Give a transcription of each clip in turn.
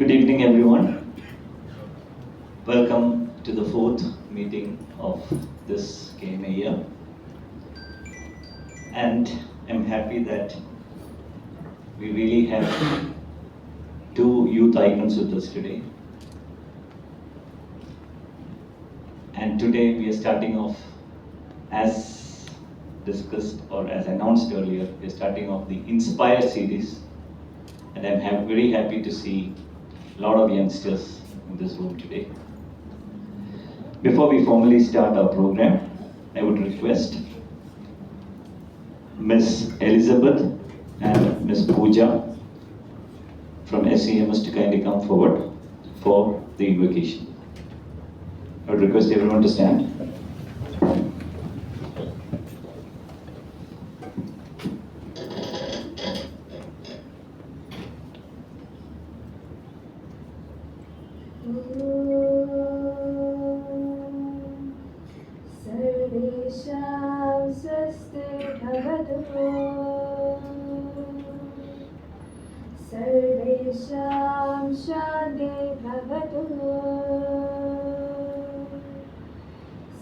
Good evening, everyone. Welcome to the fourth meeting of this KMA year. And I'm happy that we really have two youth icons with us today. And today we are starting off, as discussed or as announced earlier, we are starting off the INSPIRE series. And I'm very happy to see a lot of youngsters in this room today. Before we formally start our program, I would request Ms. Elizabeth and Ms. Pooja from SEMS to kindly come forward for the invocation. I would request everyone to stand. सर्वेषां स्वस्ति भवतु सर्वेषां शान्ति भवतु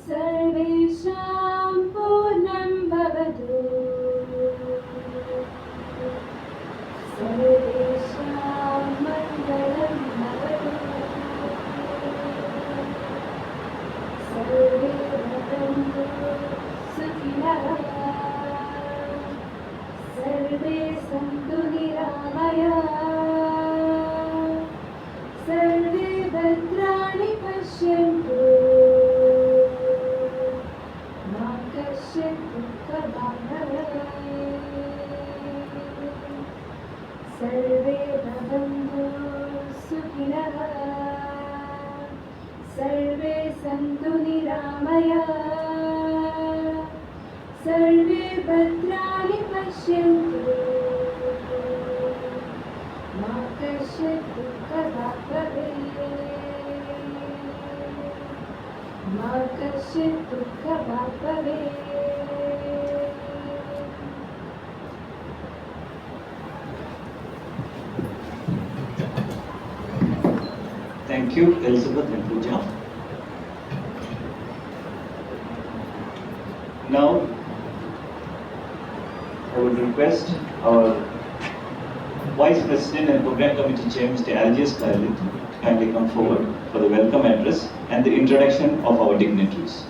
सर्वेषां पूर्णं भवतु सर्वेषां मङ्गलं भवतु सर्वे भवन्तु सुखिनः सर्वे सन्तु निरामयाः सर्वे भद्राणि पश्यन्तु मा कश्चित् दुःखभाग् भवेत् सर्वे भवन्तु सुखिनः सर्वे सन्तु निरामयाः सर्वे भद्राणि पश्यन्तु मा कश्चित् दुःखभाग् भवेत् मा कश्चित् दुःखभाग् भवेत् Thank you, Elizabeth and Pooja. Now, I would request our Vice President and Program Committee Chair, Mr. Algiers Khalid, to kindly come forward for the welcome address and the introduction of our dignitaries.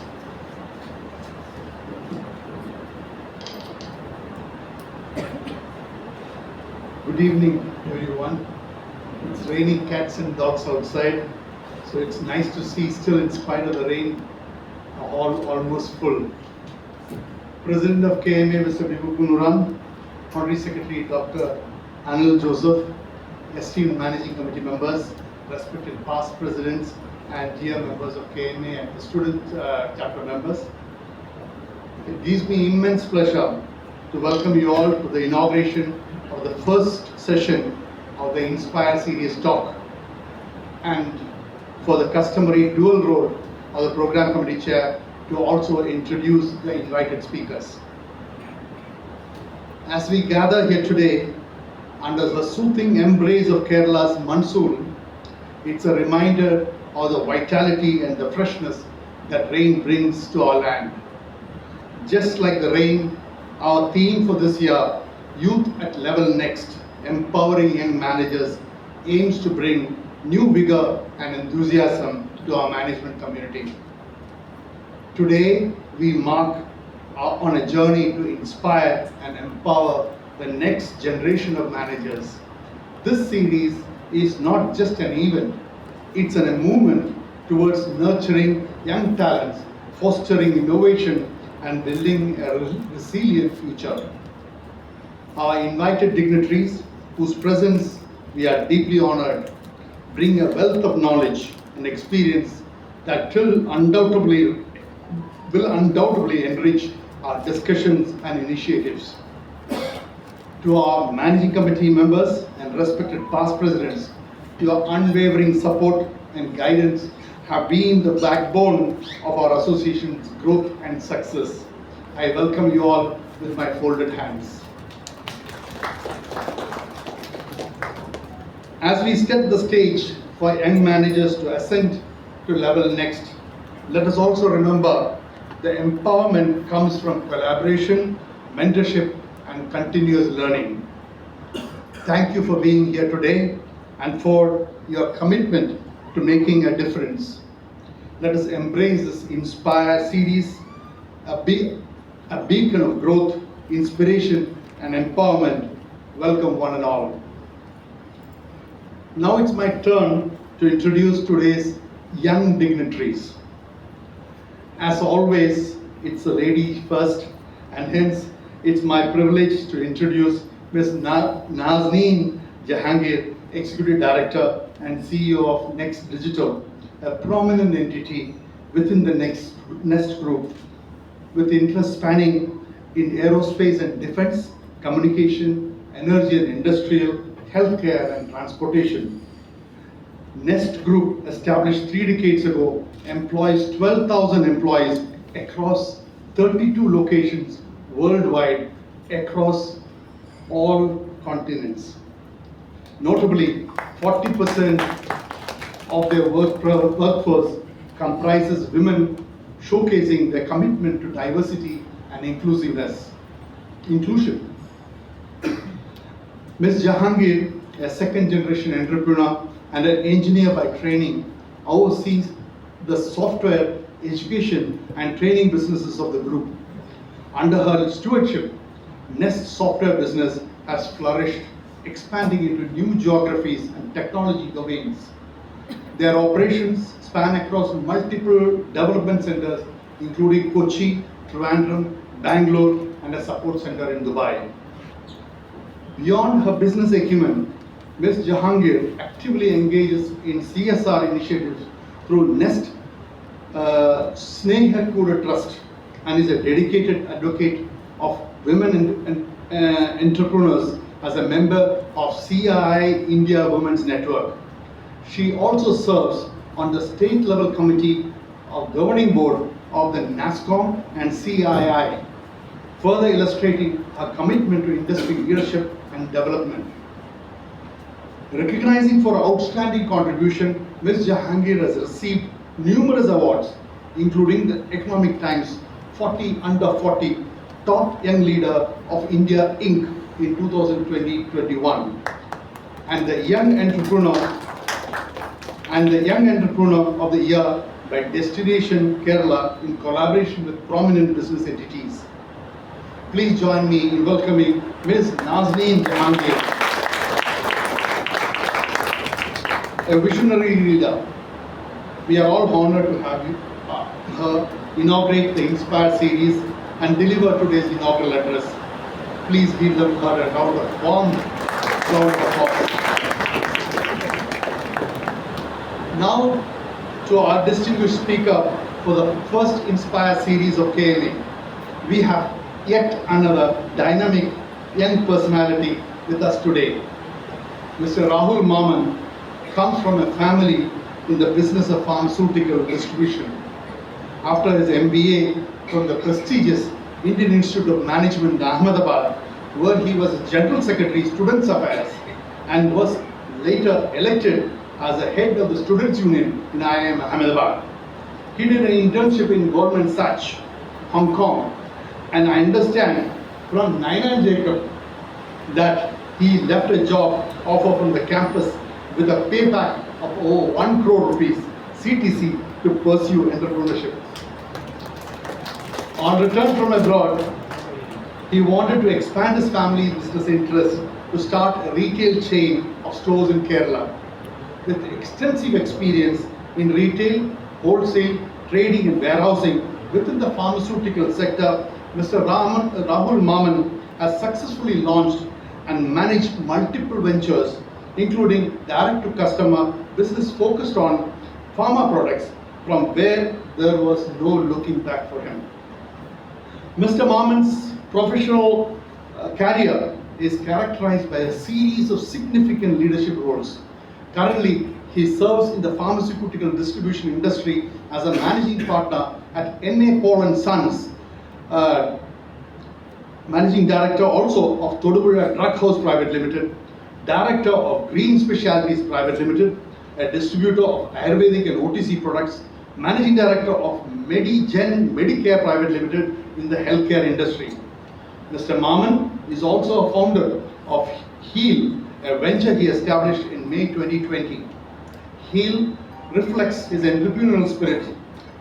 Good evening, everyone. It's raining cats and dogs outside, so it's nice to see, still in spite of the rain, almost full. President of KMA, Mr. Nuran, Honorary Secretary Dr. Haeal Joseph, esteemed Managing Committee members, respected past presidents and dear members of KMA and the student chapter members. It gives me immense pleasure to welcome you all to the inauguration of the first session of the INSPIRE series talk, and for the customary dual role of the Program Committee Chair to also introduce the invited speakers. As we gather here today under the soothing embrace of Kerala's monsoon, it's a reminder of the vitality and the freshness that rain brings to our land. Just like the rain, our theme for this year, Youth at Level Next, Empowering Young Managers, aims to bring new vigor and enthusiasm to our management community. Today, we mark on a journey to inspire and empower the next generation of managers. This series is not just an event, it's a movement towards nurturing young talents, fostering innovation, and building a resilient future. Our invited dignitaries, whose presence we are deeply honored, bring a wealth of knowledge and experience that will undoubtedly enrich our discussions and initiatives. To our Managing Committee members and respected past presidents, your unwavering support and guidance have been the backbone of our association's growth and success. I welcome you all with my folded hands. As we set the stage for young managers to ascend to level next, let us also remember the empowerment comes from collaboration, mentorship, and continuous learning. Thank you for being here today and for your commitment to making a difference. Let us embrace this Inspire series, a beacon of growth, inspiration, and empowerment. Welcome, one and all. Now it's my turn to introduce today's young dignitaries. As always, it's a lady first, and hence it's my privilege to introduce Ms. Nazneen Jehangir, Executive Director and CEO of Next Digital, a prominent entity within the Nest Group, with interests spanning in aerospace and defense, communication, energy and industrial, healthcare and transportation. Nest Group, established 3 decades ago, employs 12,000 employees across 32 locations worldwide, across all continents. Notably, 40% of their workforce comprises women, showcasing their commitment to diversity and inclusion. Ms. Jehangir, a second-generation entrepreneur and an engineer by training, oversees the software, education, and training businesses of the group. Under her stewardship, Nest software business has flourished, expanding into new geographies and technology domains. Their operations span across multiple development centers, including Kochi, Trivandrum, Bangalore, and a support center in Dubai. Beyond her business acumen, Ms. Jehangir actively engages in CSR initiatives through Nest Sneha Kuda Trust and is a dedicated advocate of women entrepreneurs as a member of CII India Women's Network. She also serves on the state level committee of governing board of the NASSCOM and CII, further illustrating her commitment to industry leadership and development. Recognizing for her outstanding contribution, Ms. Jehangir has received numerous awards, including the Economic Times 40 Under 40 Top Young Leader of India Inc. in 2020-21, and the Young Entrepreneur of the Year by Destination Kerala in collaboration with prominent business entities. Please join me in welcoming Ms. Nazneen Jehangir, a visionary leader. We are all honored to have her inaugurate the Inspire series and deliver today's inaugural address. Please give her a round of warm round of applause. Now to our distinguished speaker for the first Inspire series of KMA. We have yet another dynamic young personality with us today. Mr. Rahul Mamman comes from a family in the business of pharmaceutical distribution. After his MBA from the prestigious Indian Institute of Management in Ahmedabad, where he was General Secretary, Students Affairs, and was later elected as the head of the Students' Union in IIM Ahmedabad. He did an internship in Goldman Sachs, Hong Kong, and I understand from Naina Jacob that he left a job offer from the campus with a payback of over 1 crore rupees CTC to pursue entrepreneurship. On return from abroad, he wanted to expand his family's business interest to start a retail chain of stores in Kerala. With extensive experience in retail, wholesale, trading and warehousing within the pharmaceutical sector, Mr. Rahul Mamman has successfully launched and managed multiple ventures, including direct-to-customer business focused on pharma products, from where there was no looking back for him. Mr. Mamman's professional career is characterized by a series of significant leadership roles. Currently, he serves in the pharmaceutical distribution industry as a managing partner at N.A. Paul & Sons, managing director also of Todupuzha Drug House Private Limited, Director of Green Specialties Private Limited, a distributor of Ayurvedic and OTC products, Managing Director of Medigen Medicare Private Limited in the healthcare industry. Mr. Mamman is also a founder of Haeal, a venture he established in May 2020. Haeal reflects his entrepreneurial spirit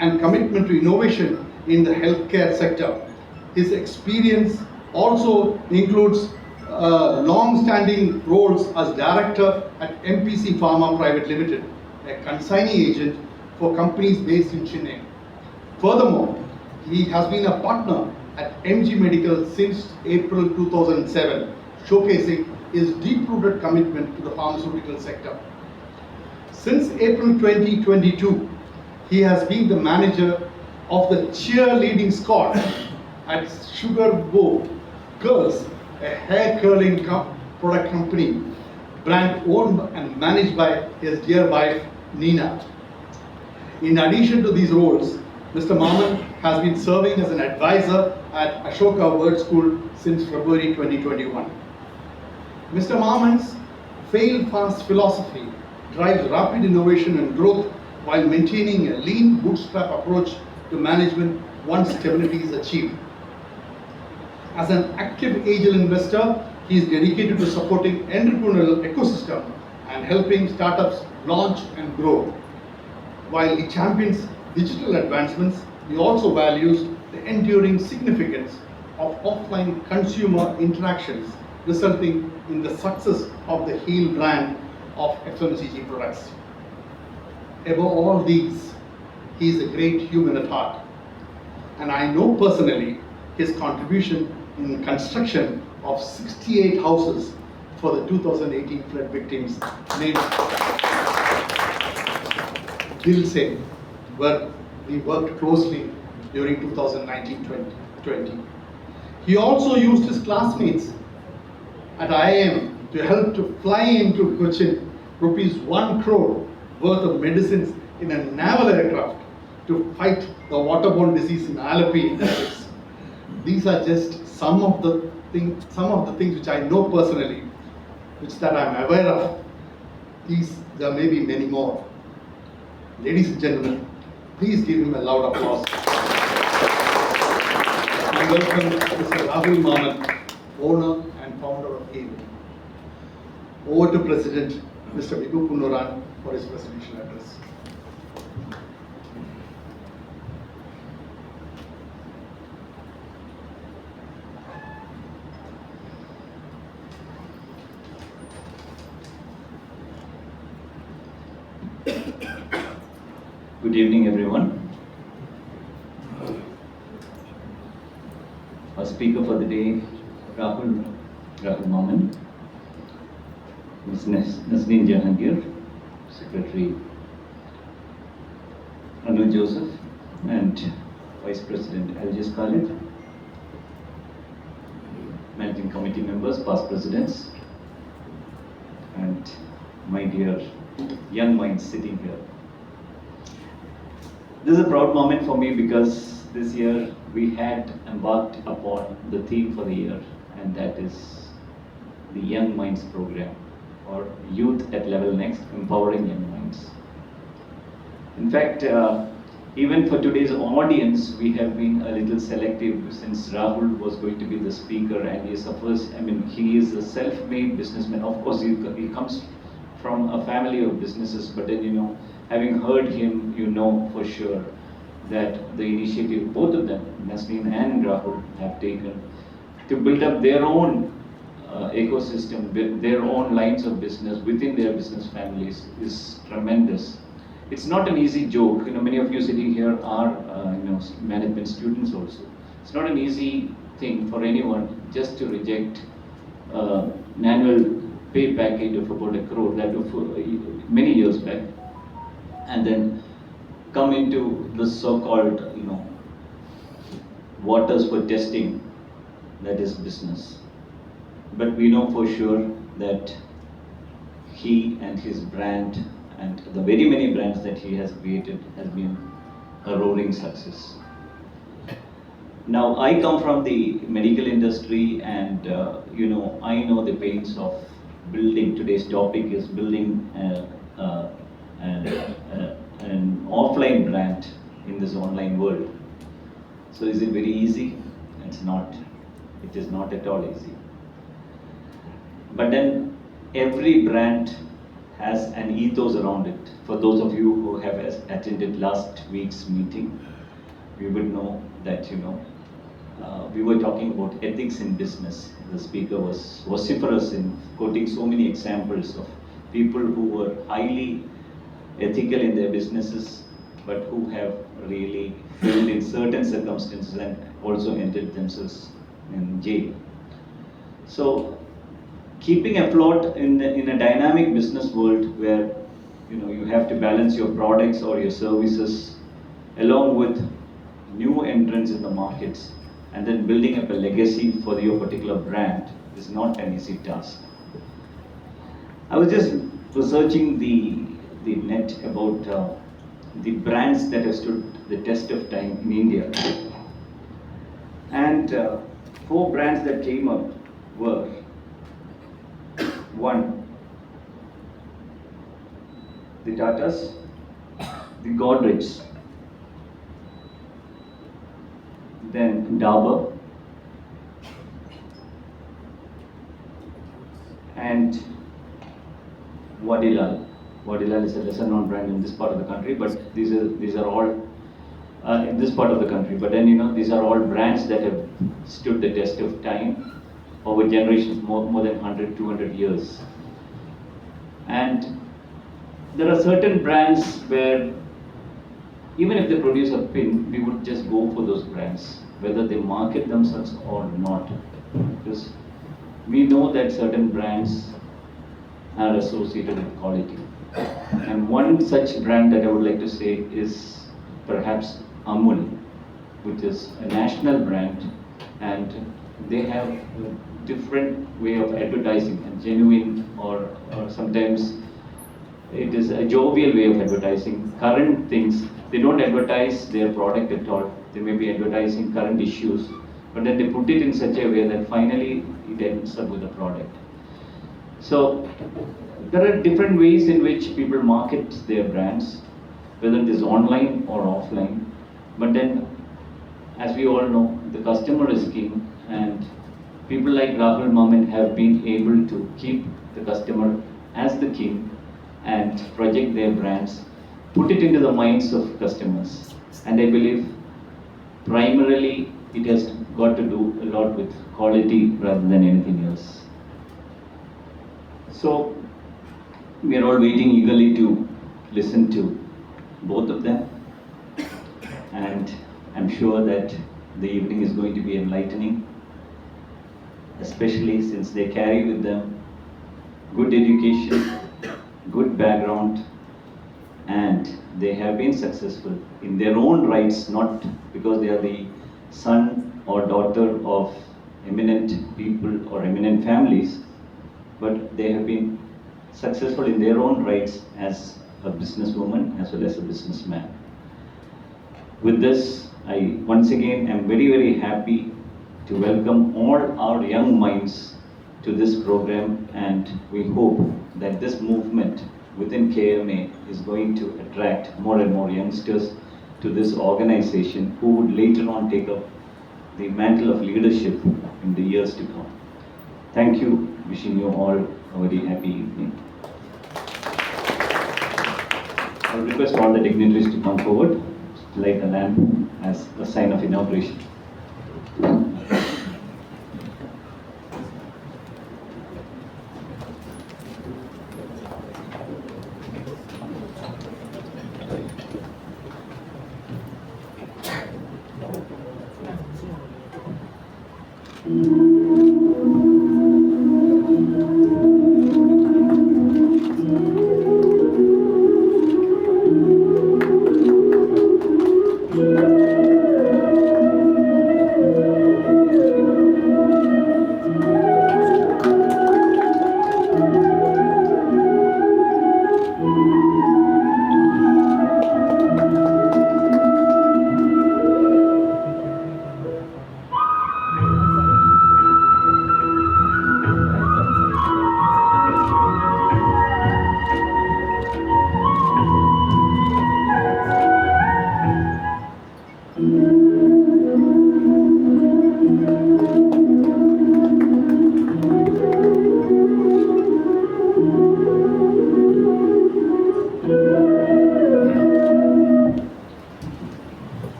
and commitment to innovation in the healthcare sector. His experience also includes long-standing roles as director at MPC Pharma Private Limited, a consignee agent for companies based in Chennai. Furthermore, he has been a partner at MG Medical since April 2007, showcasing his deep-rooted commitment to the pharmaceutical sector. Since April 2022, he has been the manager of the cheerleading squad at Sugar Bow Girls, a hair curling product company, brand owned and managed by his dear wife Nina. In addition to these roles, Mr. Mamman has been serving as an advisor at Ashoka Word School since February 2021. Mr. Mamman's fail fast philosophy drives rapid innovation and growth while maintaining a lean bootstrap approach to management once stability is achieved. As an active angel investor, he is dedicated to supporting entrepreneurial ecosystem and helping startups launch and grow. While he champions digital advancements, he also values the enduring significance of offline consumer interactions, resulting in the success of the Haeal brand of FMCG products. Above all these, he is a great human at heart, and I know personally his contribution in construction of 68 houses for the 2018 flood victims named Dil Se, where we worked closely during 2019-20. He also used his classmates at IIM to help to fly into Cochin rupees 1 crore worth of medicines in a naval aircraft to fight the waterborne disease in Alleppey. These are just some of the things which I know personally, which that I'm aware of. There may be many more. Ladies and gentlemen, please give him a loud applause. I welcome Mr. Rahul Mamman, owner and founder of Haeal. Over to President Mr. Vigu Punnuran for his presidential address. Good evening, everyone. Our speaker for the day, Rahul Mamman, Ms. Nazneen Jehangir, Secretary Anu Joseph, and Vice President Algis Khalid, Managing Committee members, past presidents, and my dear young minds sitting here. This is a proud moment for me because this year we had embarked upon the theme for the year, and that is the Young Minds program, or Youth at Level Next, Empowering Young Minds. In fact, even for today's audience, we have been a little selective since Rahul was going to be the speaker, and he is he is a self-made businessman. Of course, he comes from a family of businesses, but then, having heard him, you know for sure that the initiative both of them, Nazneen and Rahul, have taken to build up their own ecosystem, their own lines of business within their business families is tremendous. It's not an easy joke. Many of you sitting here are management students also. It's not an easy thing for anyone just to reject an annual pay package of about 1 crore that of many years back, and then come into the so-called waters for testing, that is business. But we know for sure that he and his brand and the very many brands that he has created has been a roaring success. Now, I come from the medical industry, and I know the pains of building. Today's topic is building an offline brand in this online world. So is it very easy? It's not. It is not at all easy. But then every brand has an ethos around it. For those of you who have attended last week's meeting, we would know that, we were talking about ethics in business. The speaker was vociferous in quoting so many examples of people who were highly ethical in their businesses, but who have really failed in certain circumstances and also entered themselves in jail. So, keeping afloat in a dynamic business world where you have to balance your products or your services along with new entrants in the markets, and then building up a legacy for your particular brand is not an easy task. I was just researching the net about the brands that have stood the test of time in India. And 4 brands that came up were: 1, the Tatas, the Godrej, then Dabur, and Vadilal. Vadilal is a lesser known brand in this part of the country, but these are all in this part of the country. But then these are all brands that have stood the test of time over generations, more than 100, 200 years. And there are certain brands where even if they produce a pin, we would just go for those brands, whether they market themselves or not. Because we know that certain brands are associated with quality. And one such brand that I would like to say is perhaps Amul, which is a national brand, and they have a different way of advertising, a genuine or sometimes it is a jovial way of advertising current things. They don't advertise their product at all. They may be advertising current issues, but then they put it in such a way that finally it ends up with a product. So there are different ways in which people market their brands, whether it is online or offline. But then, as we all know, the customer is king, and people like Rahul, Mamman have been able to keep the customer as the king and project their brands, put it into the minds of customers. And I believe primarily it has got to do a lot with quality rather than anything else. So we are all waiting eagerly to listen to both of them, and I'm sure that the evening is going to be enlightening, especially since they carry with them good education, good background, and they have been successful in their own rights, not because they are the son or daughter of eminent people or eminent families, but they have been successful in their own rights as a businesswoman as well as a businessman. With this, I once again am very, very happy to welcome all our young minds to this program, and we hope that this movement within KMA is going to attract more and more youngsters to this organization who would later on take up the mantle of leadership in the years to come. Thank you. Wishing you all a very happy evening. I will request all the dignitaries to come forward to light the lamp as a sign of inauguration.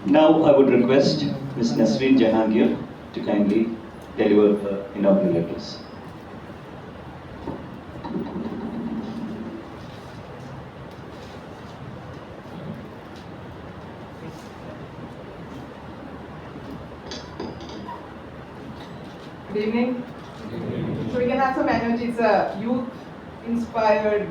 Now I would request Ms. Nazneen Jehangir to kindly deliver the inaugural address. Good evening. So we can have some energy. It's a youth-inspired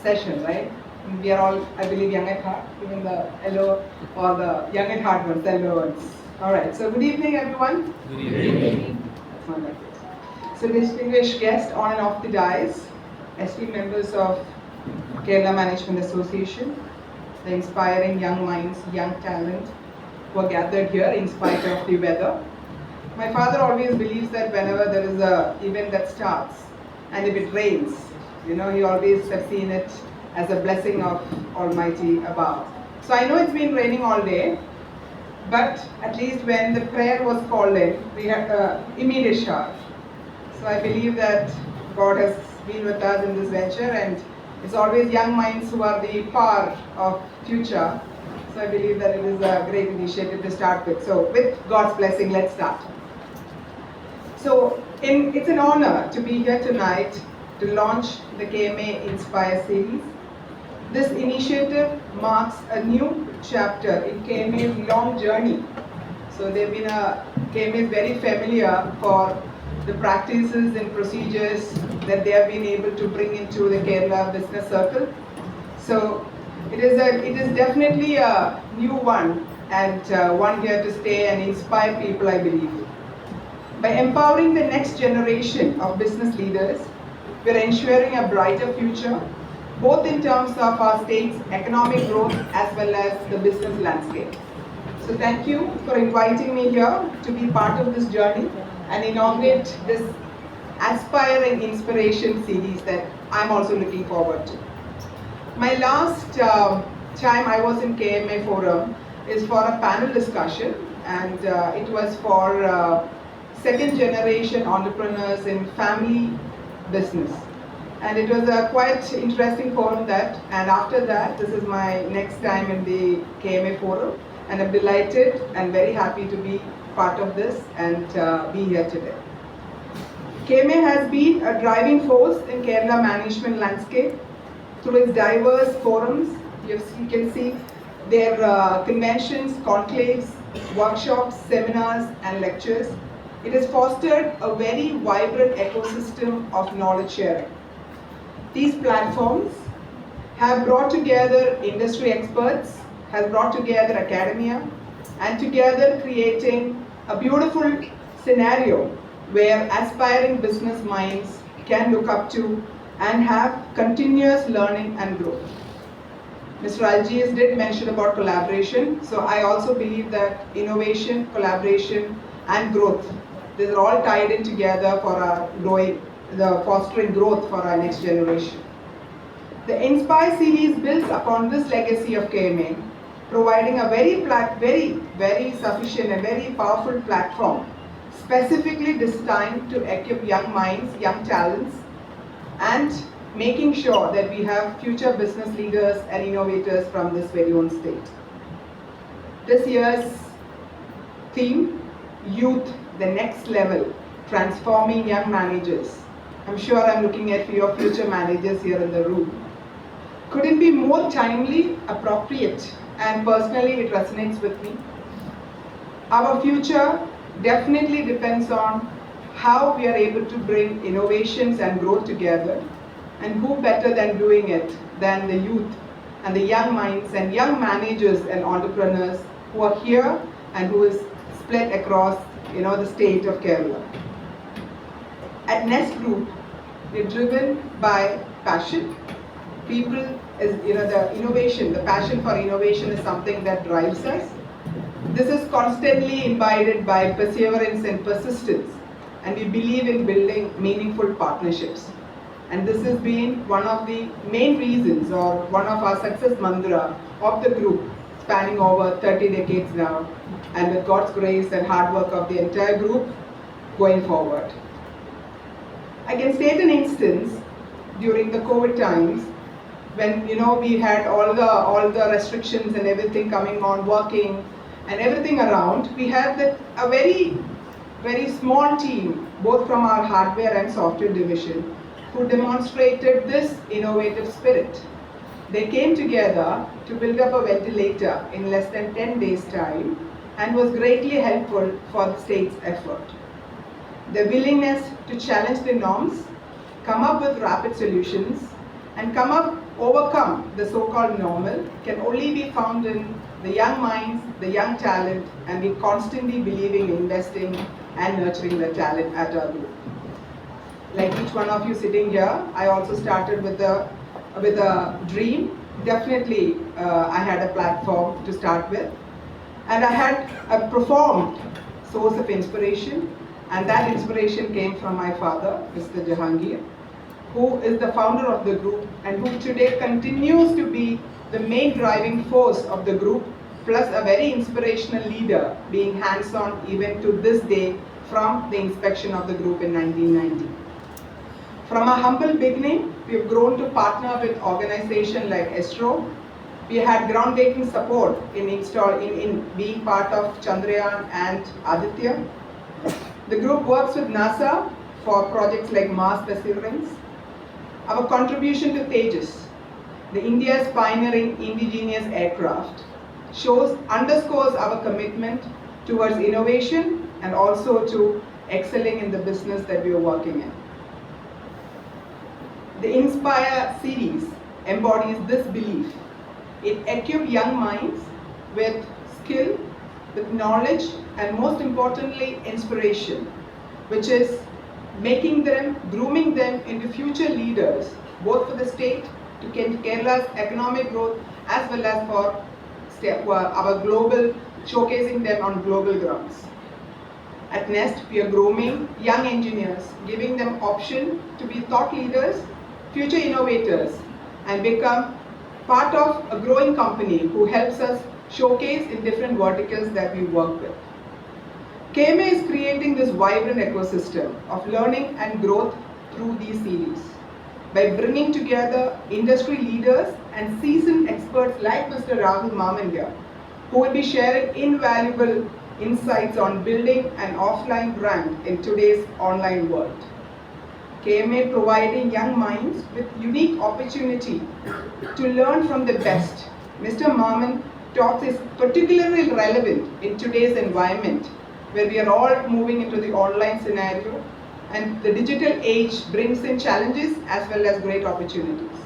session, right? And we are all, I believe, young at heart, even the yellow or the young at heart ones, the yellow ones. All right. So good evening, everyone. Good evening. That's not like it. So distinguished guests on and off the dais, esteemed members of Kerala Management Association, the inspiring young minds, young talent who are gathered here in spite of the weather. My father always believes that whenever there is a event that starts and if it rains, he always has seen it as a blessing of Almighty above. So I know it's been raining all day, but at least when the prayer was called in, we had immediate shower. So I believe that God has been with us in this venture, and it's always young minds who are the power of future. So I believe that it is a great initiative to start with. So with God's blessing, let's start. So it's an honor to be here tonight to launch the KMA INSPIRE series. This initiative marks a new chapter in KMA's long journey. So KMA is very familiar for the practices and procedures that they have been able to bring into the Kerala business circle. So it is definitely a new one, and one here to stay and inspire people, I believe. By empowering the next generation of business leaders, we are ensuring a brighter future, both in terms of our state's economic growth as well as the business landscape. So thank you for inviting me here to be part of this journey and inaugurate this aspiring inspiration series that I'm also looking forward to. My last time I was in KMA Forum is for a panel discussion, and it was for second generation entrepreneurs in family business. And it was a quite interesting forum and after that, this is my next time in the KMA Forum, and I'm delighted and very happy to be part of this and be here today. KMA has been a driving force in Kerala management landscape through its diverse forums. You can see their conventions, conclaves, workshops, seminars, and lectures. It has fostered a very vibrant ecosystem of knowledge sharing. These platforms have brought together industry experts, has brought together academia, and together creating a beautiful scenario where aspiring business minds can look up to and have continuous learning and growth. Mr. Algiers did mention about collaboration, so I also believe that innovation, collaboration, and growth, these are all tied in together for our fostering growth for our next generation. The INSPIRE series builds upon this legacy of KMA, providing a very sufficient and very powerful platform specifically designed to equip young minds, young talents, and making sure that we have future business leaders and innovators from this very own state. This year's theme, Youth, the Next Level, Transforming Young Managers. I'm sure I'm looking at your future managers here in the room. Couldn't be more timely, appropriate, and personally it resonates with me. Our future definitely depends on how we are able to bring innovations and growth together, and who better than doing it than the youth and the young minds and young managers and entrepreneurs who are here and who is split across the state of Kerala. At Nest Group, we're driven by passion. People the innovation, the passion for innovation is something that drives us. This is constantly imbibed by perseverance and persistence, and we believe in building meaningful partnerships. And this has been one of the main reasons, or one of our success mantra of the group, spanning over 30 decades now, and with God's grace and hard work of the entire group going forward. I can state an instance during the COVID times when we had all the restrictions and everything coming on, working, and everything around, we had a very, very small team, both from our hardware and software division, who demonstrated this innovative spirit. They came together to build up a ventilator in less than 10 days' time and was greatly helpful for the state's effort. The willingness to challenge the norms, come up with rapid solutions, and overcome the so-called normal can only be found in the young minds, the young talent, and we constantly believing in investing and nurturing the talent at our group. Like each one of you sitting here, I also started with a dream. Definitely, I had a platform to start with, and I had a profound source of inspiration, and that inspiration came from my father, Mr. Jehangir, who is the founder of the group and who today continues to be the main driving force of the group, plus a very inspirational leader, being hands-on even to this day from the inspection of the group in 1990. From a humble beginning, we have grown to partner with organizations like ESRO. We had groundbreaking support in being part of Chandrayaan and Aditya. The group works with NASA for projects like Mars Perseverance. Our contribution to Tejas, the India's pioneering indigenous aircraft, underscores our commitment towards innovation and also to excelling in the business that we are working in. The INSPIRE series embodies this belief. It equips young minds with skill, with knowledge, and most importantly, inspiration, which is grooming them into future leaders, both for the state, to Kerala's economic growth, as well as for our global, showcasing them on global grounds. At Nest, we are grooming young engineers, giving them option to be thought leaders, future innovators, and become part of a growing company who helps us showcase in different verticals that we work with. KMA is creating this vibrant ecosystem of learning and growth through these series by bringing together industry leaders and seasoned experts like Mr. Rahul Mamman here, who will be sharing invaluable insights on building an offline brand in today's online world. KMA providing young minds with unique opportunity to learn from the best. Mr. Mamman talks is particularly relevant in today's environment, where we are all moving into the online scenario, and the digital age brings in challenges as well as great opportunities.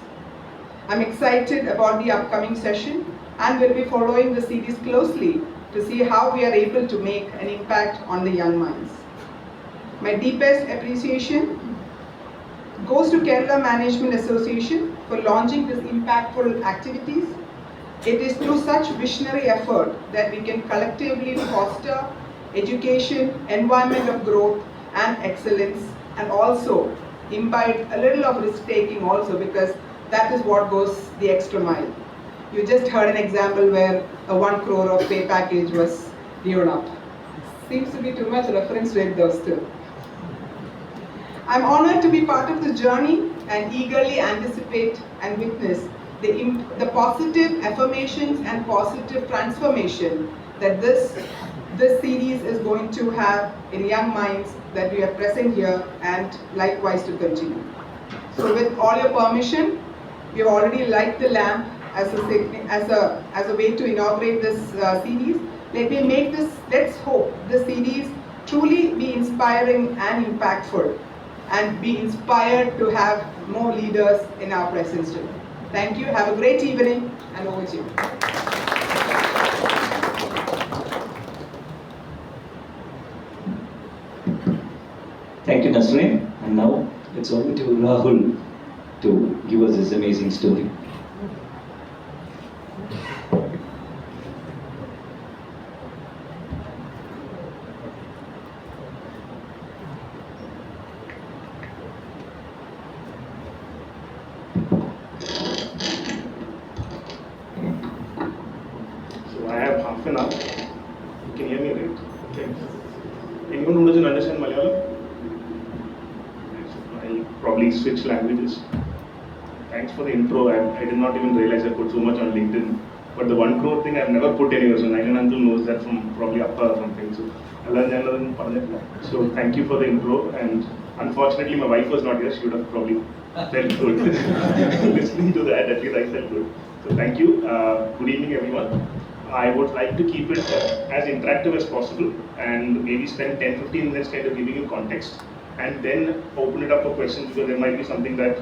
I'm excited about the upcoming session and will be following the series closely to see how we are able to make an impact on the young minds. My deepest appreciation goes to Kerala Management Association for launching these impactful activities. It is through such visionary effort that we can collectively foster education, environment of growth and excellence, and also imbibe a little of risk-taking also, because that is what goes the extra mile. You just heard an example where a 1 crore of pay package was given up. Seems to be too much reference to it though still. I'm honored to be part of the journey and eagerly anticipate and witness the positive affirmations and positive transformation that this series is going to have in young minds that we are present here, and likewise to continue. So with all your permission, we have already lighted the lamp as a way to inaugurate this series. Let's hope this series truly be inspiring and impactful, and be inspired to have more leaders in our presence today. Thank you, have a great evening, and over to you. Thank you, Nazneen. And now it's over to Rahul to give us this amazing story. So I have half an hour. You can hear me, right? Okay. Anyone who doesn't understand Malayalam? I'll probably switch languages. Thanks for the intro. I did not even realize I put so much on LinkedIn. But the 1 crore thing I've never put anywhere, so Nayan uncle knows that from probably Appa or something. So thank you for the intro, and unfortunately my wife was not here, she would have probably felt good listening to that, at least I felt good. So thank you, good evening everyone. I would like to keep it as interactive as possible and maybe spend 10-15 minutes kind of giving you context and then open it up for questions, because there might be something that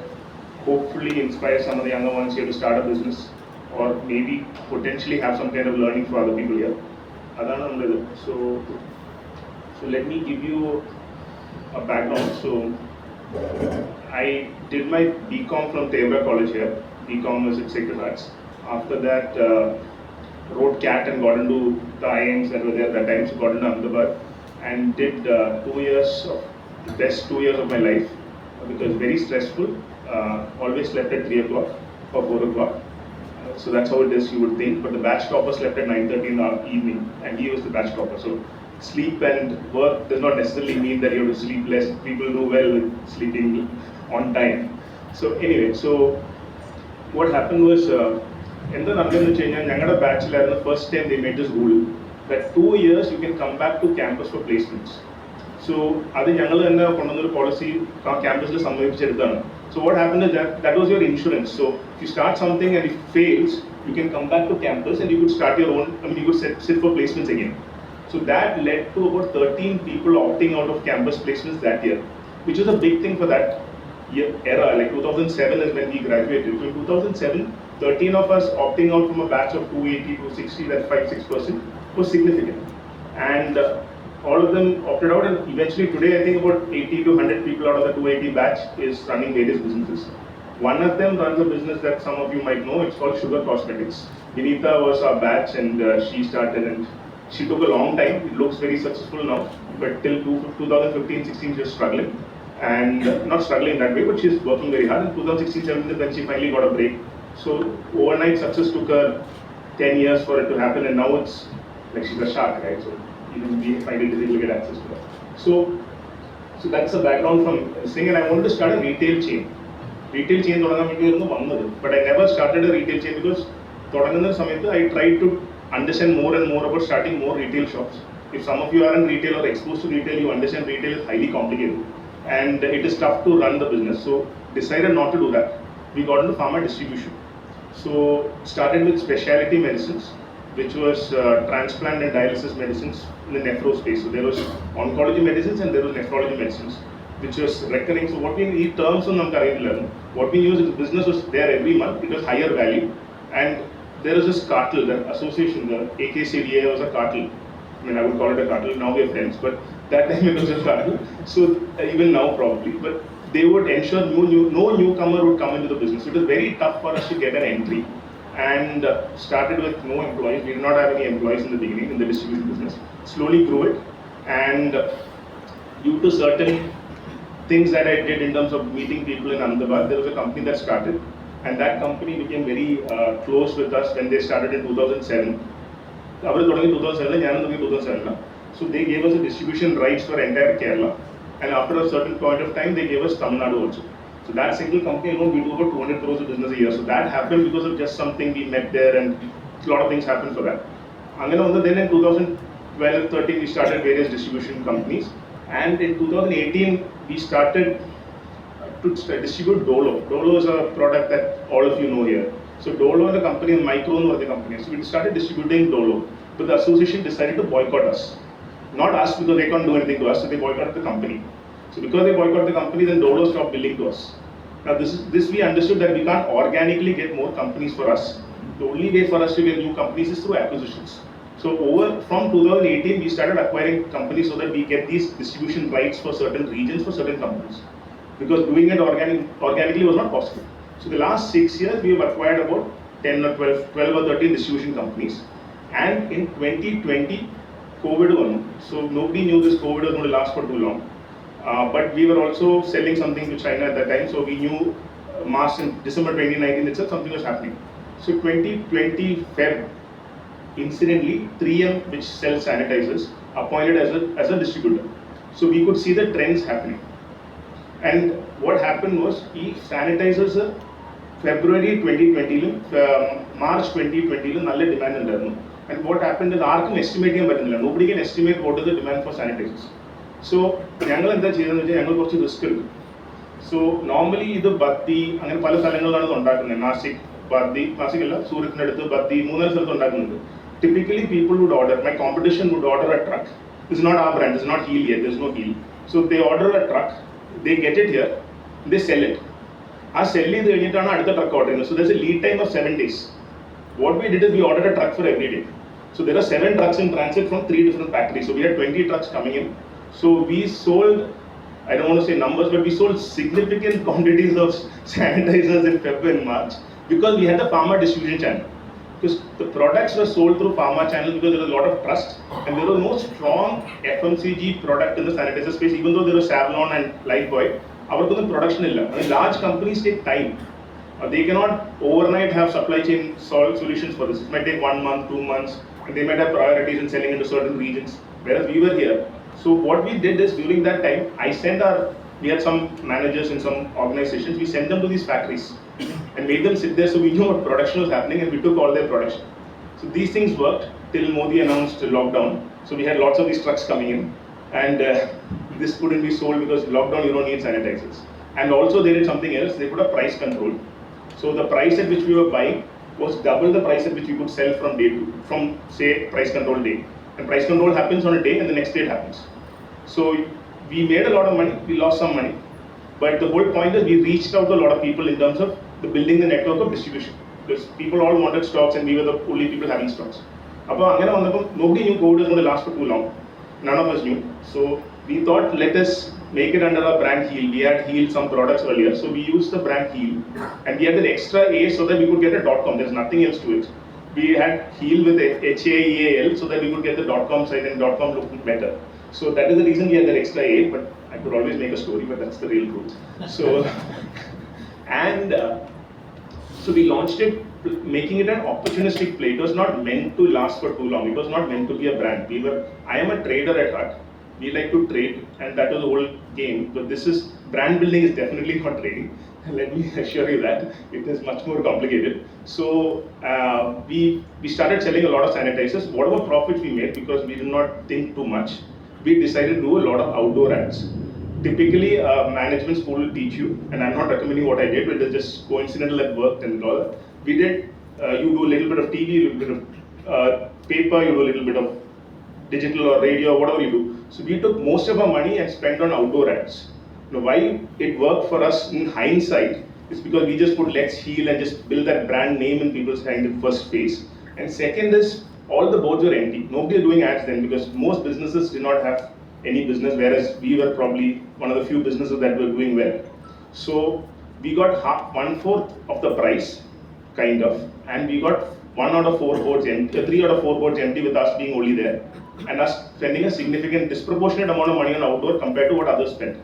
hopefully inspires some of the younger ones here to start a business or maybe potentially have some kind of learning for other people here. So let me give you a background. So I did my BCom from Tevra College here. BCom was in Sacred Arts. After that, wrote CAT and got into the IIMs that were there at that time, so got into Ahmedabad and did 2 years of the best 2 years of my life, because very stressful. Always slept at 3 o'clock or 4 o'clock. So that's how it is, you would think. But the batch topper slept at 9:30 in the evening, and he was the batch topper. So sleep and work does not necessarily mean that you have to sleep less. People do well with sleeping on time. So anyway, so what happened was, in the Nangada batch, the first time they made this rule that 2 years you can come back to campus for placements. So that's the policy campus. So what happened is that was your insurance. So if you start something and if it fails, you can come back to campus and you could start your own, you could sit for placements again. So that led to about 13 people opting out of campus placements that year, which was a big thing for that era. Like 2007 is when we graduated. So in 2007, 13 of us opting out from a batch of 280, 260, that 5-6% was significant. And all of them opted out, and eventually today I think about 80 to 100 people out of the 280 batch is running various businesses. One of them runs a business that some of you might know. It's called Sugar Cosmetics. Vinita was our batch, and she started, and she took a long time. It looks very successful now, but till 2015-16 she was struggling, and not struggling that way, but she's working very hard. In 2016-17 then she finally got a break. So overnight success took her 10 years for it to happen, and now it's like she's a shark, right? So even we find it difficult to get access to her. So that's the background from saying, and I wanted to start a retail chain. Retail chain, but I never started a retail chain because I tried to understand more and more about starting more retail shops. If some of you are in retail or exposed to retail, you understand retail is highly complicated and it is tough to run the business. So decided not to do that. We got into pharma distribution. So started with specialty medicines, which was transplant and dialysis medicines in the nephro space. So there was oncology medicines and there was nephrology medicines, which was recurring. So what we need terms on learn. What we knew is the business was there every month. It was higher value, and there was this cartel, the association, the AKCDA was a cartel. I mean, I would call it a cartel. Now we are friends, but that time it was a cartel. So even now probably, but they would ensure no newcomer would come into the business. It was very tough for us to get an entry. And started with no employees. We did not have any employees in the beginning in the distribution business. Slowly grew it, and due to certain things that I did in terms of meeting people in Ahmedabad, there was a company that started, and that company became very close with us when they started in 2007. So they gave us a distribution rights for entire Kerala, and after a certain point of time, they gave us Tamil Nadu also. So that single company alone, we do about 200 crores of business a year. So that happened because of just something we met there, and a lot of things happened for that. And then in 2012-13, we started various distribution companies. And in 2018, we started to distribute Dolo. Dolo is a product that all of you know here. So Dolo is a company, and Micron was the company. So we started distributing Dolo. But the association decided to boycott us. Not us, because they can't do anything to us, so they boycotted the company. So because they boycott the company, then Dolo stopped billing to us. Now this we understood that we can't organically get more companies for us. The only way for us to get new companies is through acquisitions. So from 2018, we started acquiring companies so that we get these distribution rights for certain regions for certain companies. Because doing it organically was not possible. So the last 6 years, we have acquired about 10 or 12 or 13 distribution companies. And in 2020, COVID won. So nobody knew this COVID was going to last for too long. But we were also selling something to China at that time, so we knew March and December 2019 itself something was happening. So 2020 Feb, incidentally, 3M, which sells sanitizers, appointed as a distributor. So we could see the trends happening. And what happened was, sanitizers February 2020, March 2020, നല്ല demand ഉണ്ടായിരുന്നു. And what happened is ആർക്കും estimate ചെയ്യാൻ പറ്റുന്നില്ല. Nobody can estimate what is the demand for sanitizers. So ഞങ്ങൾ എന്താ ചെയ്തതെന്ന് വെച്ചാൽ ഞങ്ങൾ കുറച്ച് റിസ്ക് എടുക്കും. So normally ഇത് ബദ്ദി അങ്ങനെ പല സ്ഥലങ്ങളിലാണ് ഇത് ഉണ്ടാക്കുന്നത്. നാസിക് അല്ല സൂറത്തിനടുത്ത് ബദ്ദി 3 സ്ഥലത്ത് ഉണ്ടാക്കുന്നുണ്ട്. Typically people would order, my competition would order a truck. This is not our brand, this is not Haeal yet, there is no Haeal. So they order a truck, they get it here, they sell it. ആ sell ചെയ്ത് കഴിഞ്ഞിട്ടാണ് അടുത്ത truck order ചെയ്യുന്നത്. So there is a lead time of 7 days. What we did is we ordered a truck for every day. So there are 7 trucks in transit from 3 different factories. So we had 20 trucks coming in. So we sold, I don't want to say numbers, but we sold significant quantities of sanitizers in February and March because we had the pharma distribution channel. Because the products were sold through pharma channel because there was a lot of trust and there was no strong FMCG product in the sanitizer space, even though there was Savlon and Lifebuoy. അവർക്കൊന്നും production ഇല്ല. Large companies take time. They cannot overnight have supply chain solutions for this. It might take 1 month, 2 months, and they might have priorities in selling into certain regions. Whereas we were here. So what we did is during that time, we had some managers in some organizations, we sent them to these factories and made them sit there so we knew what production was happening and we took all their production. So these things worked till Modi announced lockdown. So we had lots of these trucks coming in and this couldn't be sold because lockdown you don't need sanitizers. And also they did something else, they put a price control. So the price at which we were buying was double the price at which we could sell from say price control day. And price control happens on a day and the next day it happens. So we made a lot of money, we lost some money. But the whole point is we reached out to a lot of people in terms of building the network of distribution. Because people all wanted stocks and we were the only people having stocks. Nobody knew COVID was going to last for too long. None of us knew. So we thought, let us make it under our brand Haeal. We had Haeal some products earlier, so we used the brand Haeal, and we had an extra A so that we could get a .com. There's nothing else to it. We had Haeal with a Haeal so that we could get the .com site and .com looked better. So that is the reason we had that extra A. But I could always make a story, but that's the real truth. So and so we launched it, making it an opportunistic play. It was not meant to last for too long. It was not meant to be a brand. I am a trader at heart. We like to trade, and that was the whole game. But brand building is definitely not trading. Let me assure you that it is much more complicated. So we started selling a lot of sanitizers. Whatever profits we made, because we did not think too much, we decided to do a lot of outdoor ads. Typically, management school will teach you, and I'm not recommending what I did, but it's just coincidental at work and all that. We did, you do a little bit of TV, a little bit of paper, you do a little bit of digital or radio, whatever you do. So we took most of our money and spent on outdoor ads. Now why it worked for us in hindsight is because we just put let's Haeal and just build that brand name in people's mind in first phase. And second is all the boards were empty. Nobody was doing ads then because most businesses did not have any business, whereas we were probably one of the few businesses that were doing well. So we got 1/4 of the price, kind of, and we got 1 out of 4 boards empty, 3 out of 4 boards empty with us being only there, and us spending a significant, disproportionate amount of money on outdoor compared to what others spent.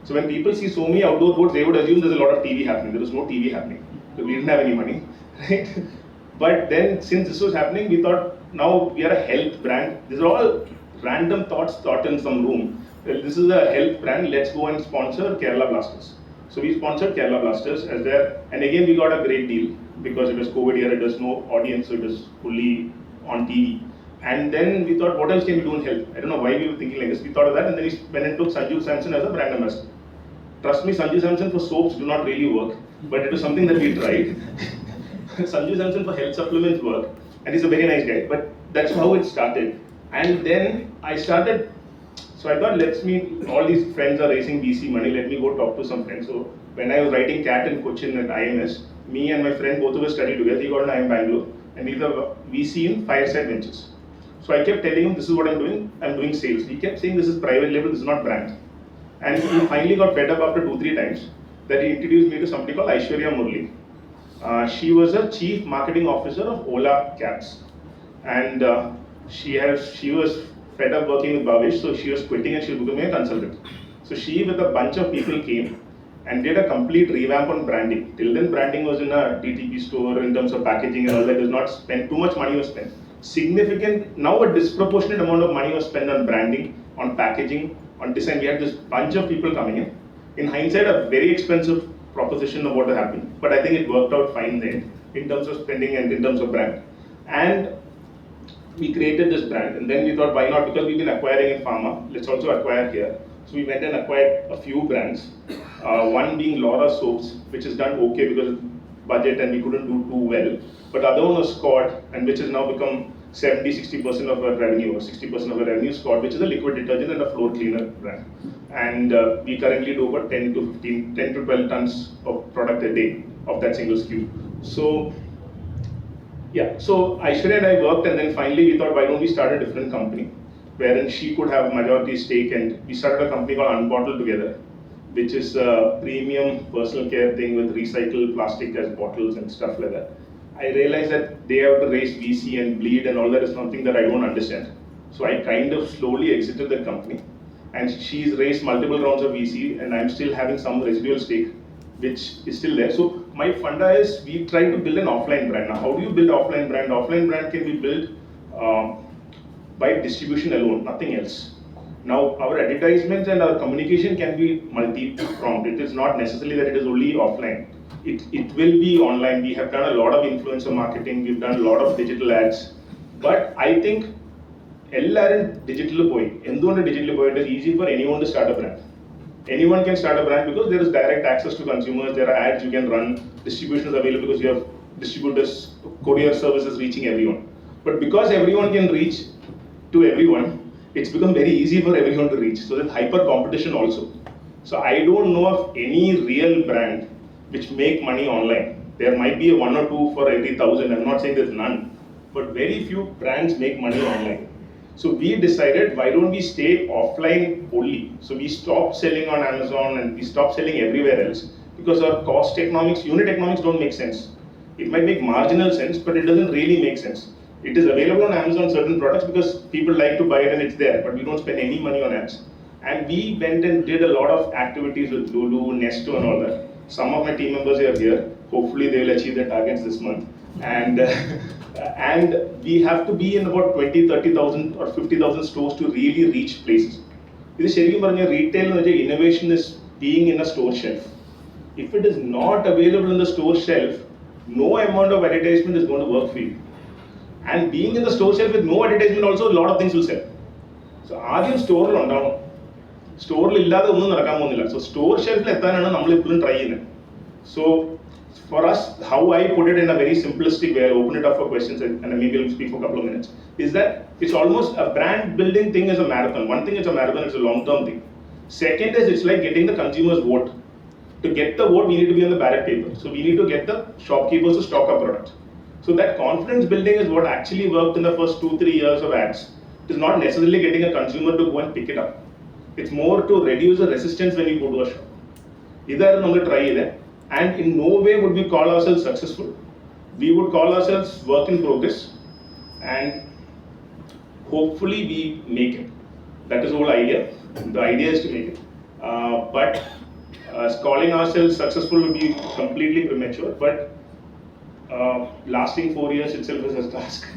So when people see so many outdoor boards, they would assume there's a lot of TV happening. There was no TV happening, so we didn't have any money, right? But then since this was happening, we thought now we are a health brand. These are all random thoughts thought in some room. Well, this is a health brand, let's go and sponsor Kerala Blasters. So we sponsored Kerala Blasters as their, and again we got a great deal because it was COVID year, it was no audience, so it was fully on TV. And then we thought, what else can we do in health? I don't know why we were thinking like this. We thought of that, and then we went and took Sanju Samson as a brand ambassador. Trust me, Sanju Samson for soaps do not really work, but it was something that we tried. Sanju Samson for health supplements work, and he's a very nice guy. But that's how it started. And then I started. So I thought, all these friends are raising VC money, let me go talk to some friends. So when I was writing CAT in Cochin at IMS, me and my friend, both of us studied together. He got an IIM Bangalore, and he's a VC in Fireside Ventures. So I kept telling him, this is what I'm doing sales. He kept saying, this is private label, this is not brand. And he finally got fed up after 2-3 times that he introduced me to somebody called Aishwarya Murli. She was a chief marketing officer of Ola Cabs. And she was fed up working with Bhavesh, so she was quitting and she was becoming a consultant. So she with a bunch of people came and did a complete revamp on branding. Till then branding was in a DTP store in terms of packaging and all that. It was not spent, too much money was spent. Significant, now a disproportionate amount of money was spent on branding, on packaging, on design. We had this bunch of people coming in. In hindsight, a very expensive proposition of what happened, but I think it worked out fine there in terms of spending and in terms of brand. And we created this brand, and then we thought, why not? Because we've been acquiring in pharma, let's also acquire here. So we went and acquired a few brands. One being Laura Soaps, which has done okay because of budget and we couldn't do too well. But the other one was Scott, and which has now become 70-60% of our revenue, or 60% of our revenue. Scott, which is a liquid detergent and a floor cleaner brand. And we currently do about 10 to 12 tons of product a day of that single SKU. So yeah, so Aishwarya and I worked, and then finally we thought, why don't we start a different company wherein she could have majority stake, and we started a company called Unbottled together, which is a premium personal care thing with recycled plastic as bottles and stuff like that. I realized that they have to raise VC and bleed and all that is something that I don't understand. So I kind of slowly exited that company, and she's raised multiple rounds of VC, and I'm still having some residual stake, which is still there. So my funda is we try to build an offline brand. Now, how do you build offline brand? Offline brand can be built by distribution alone, nothing else. Now, our advertisements and our communication can be multi-pronged. It is not necessarily that it is only offline. It will be online. We have done a lot of influencer marketing. We've done a lot of digital ads. But I think digital it is easy for anyone to start a brand. Anyone can start a brand because there is direct access to consumers. There are ads you can run. Distribution is available because you have distributors, courier services reaching everyone. But because everyone can reach to everyone, it's become very easy for everyone to reach. So there's hyper competition also. So I don't know of any real brand which make money online. There might be a 1 or 2 for every 1,000. I'm not saying there's none, but very few brands make money online. So we decided, why don't we stay offline only? So we stopped selling on Amazon and we stopped selling everywhere else because our cost economics, unit economics don't make sense. It might make marginal sense, but it doesn't really make sense. It is available on Amazon, certain products, because people like to buy it and it's there, but we don't spend any money on ads. And we went and did a lot of activities with Lulu, Nesto and all that. Some of my team members are here. Hopefully they will achieve their targets this month. And and we have to be in about 20, 30,000 or 50,000 stores to really reach places. This retail innovation is being in a store shelf. If it is not available in the store shelf, no amount of advertisement is going to work for you. And being in the store shelf with no advertisement also, a lot of things will sell. So ആദ്യം സ്റ്റോറിൽ ഉണ്ടാവണം. സ്റ്റോറിൽ ഇല്ലാതെ ഒന്നും നടക്കാൻ പോകുന്നില്ല. So store shelf എത്താനാണ് നമ്മൾ ഇപ്പോഴും ട്രൈ ചെയ്യുന്നത്. So for us, how I put it in a very simplistic way, I'll open it up for questions and maybe I'll speak for a couple of minutes, is that it's almost a brand building thing is a marathon. One thing is a marathon, it's a long-term thing. Second is it's like getting the consumer's vote. To get the vote, we need to be on the ballot paper. So we need to get the shopkeepers to stock our product. So that confidence building is what actually worked in the first 2-3 years of ads. It is not necessarily getting a consumer to go and pick it up. It's more to reduce the resistance when you go to a shop. Either we try it, and in no way would we call ourselves successful. We would call ourselves work in progress, and hopefully we make it. That is the whole idea. The idea is to make it. But calling ourselves successful would be completely premature. But lasting 4 years itself is a task.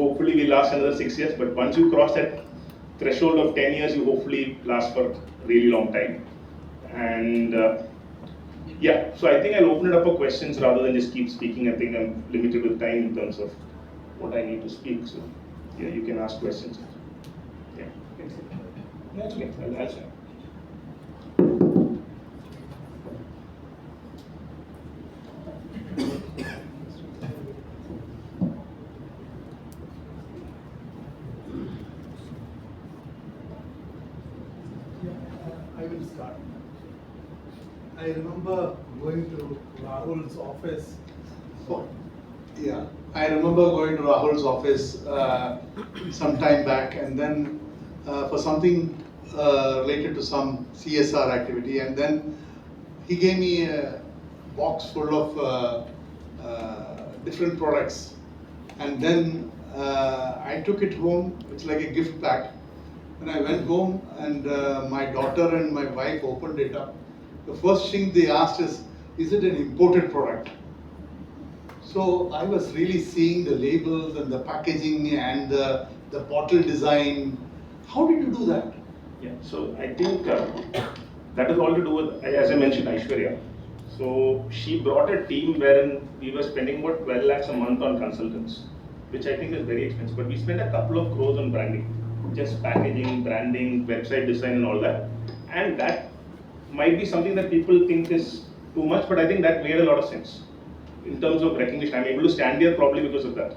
Hopefully we last another 6 years, but once you cross that threshold of 10 years, you hopefully last for a really long time. And yeah, so I think I'll open it up for questions rather than just keep speaking. I think I'm limited with time in terms of what I need to speak. So yeah, you can ask questions. Yeah, that's okay. I'll start. I will start. I remember going to Rahul's office. Oh, yeah, I remember going to Rahul's office some time back, and then for something related to some CSR activity, and then he gave me a box full of different products, and then I took it home. It's like a gift pack. When I went home and my daughter and my wife opened it up, the first thing they asked is it an imported product? So I was really seeing the labels and the packaging and the bottle design. How did you do that? Yeah, so I think that is all to do with, as I mentioned, Aishwarya. So she brought a team wherein we were spending about 12 lakhs a month on consultants, which I think is very expensive. But we spent a couple of crores on branding, just packaging, branding, website design and all that. And that might be something that people think is too much, but I think that made a lot of sense. In terms of recognition, I'm able to stand here probably because of that.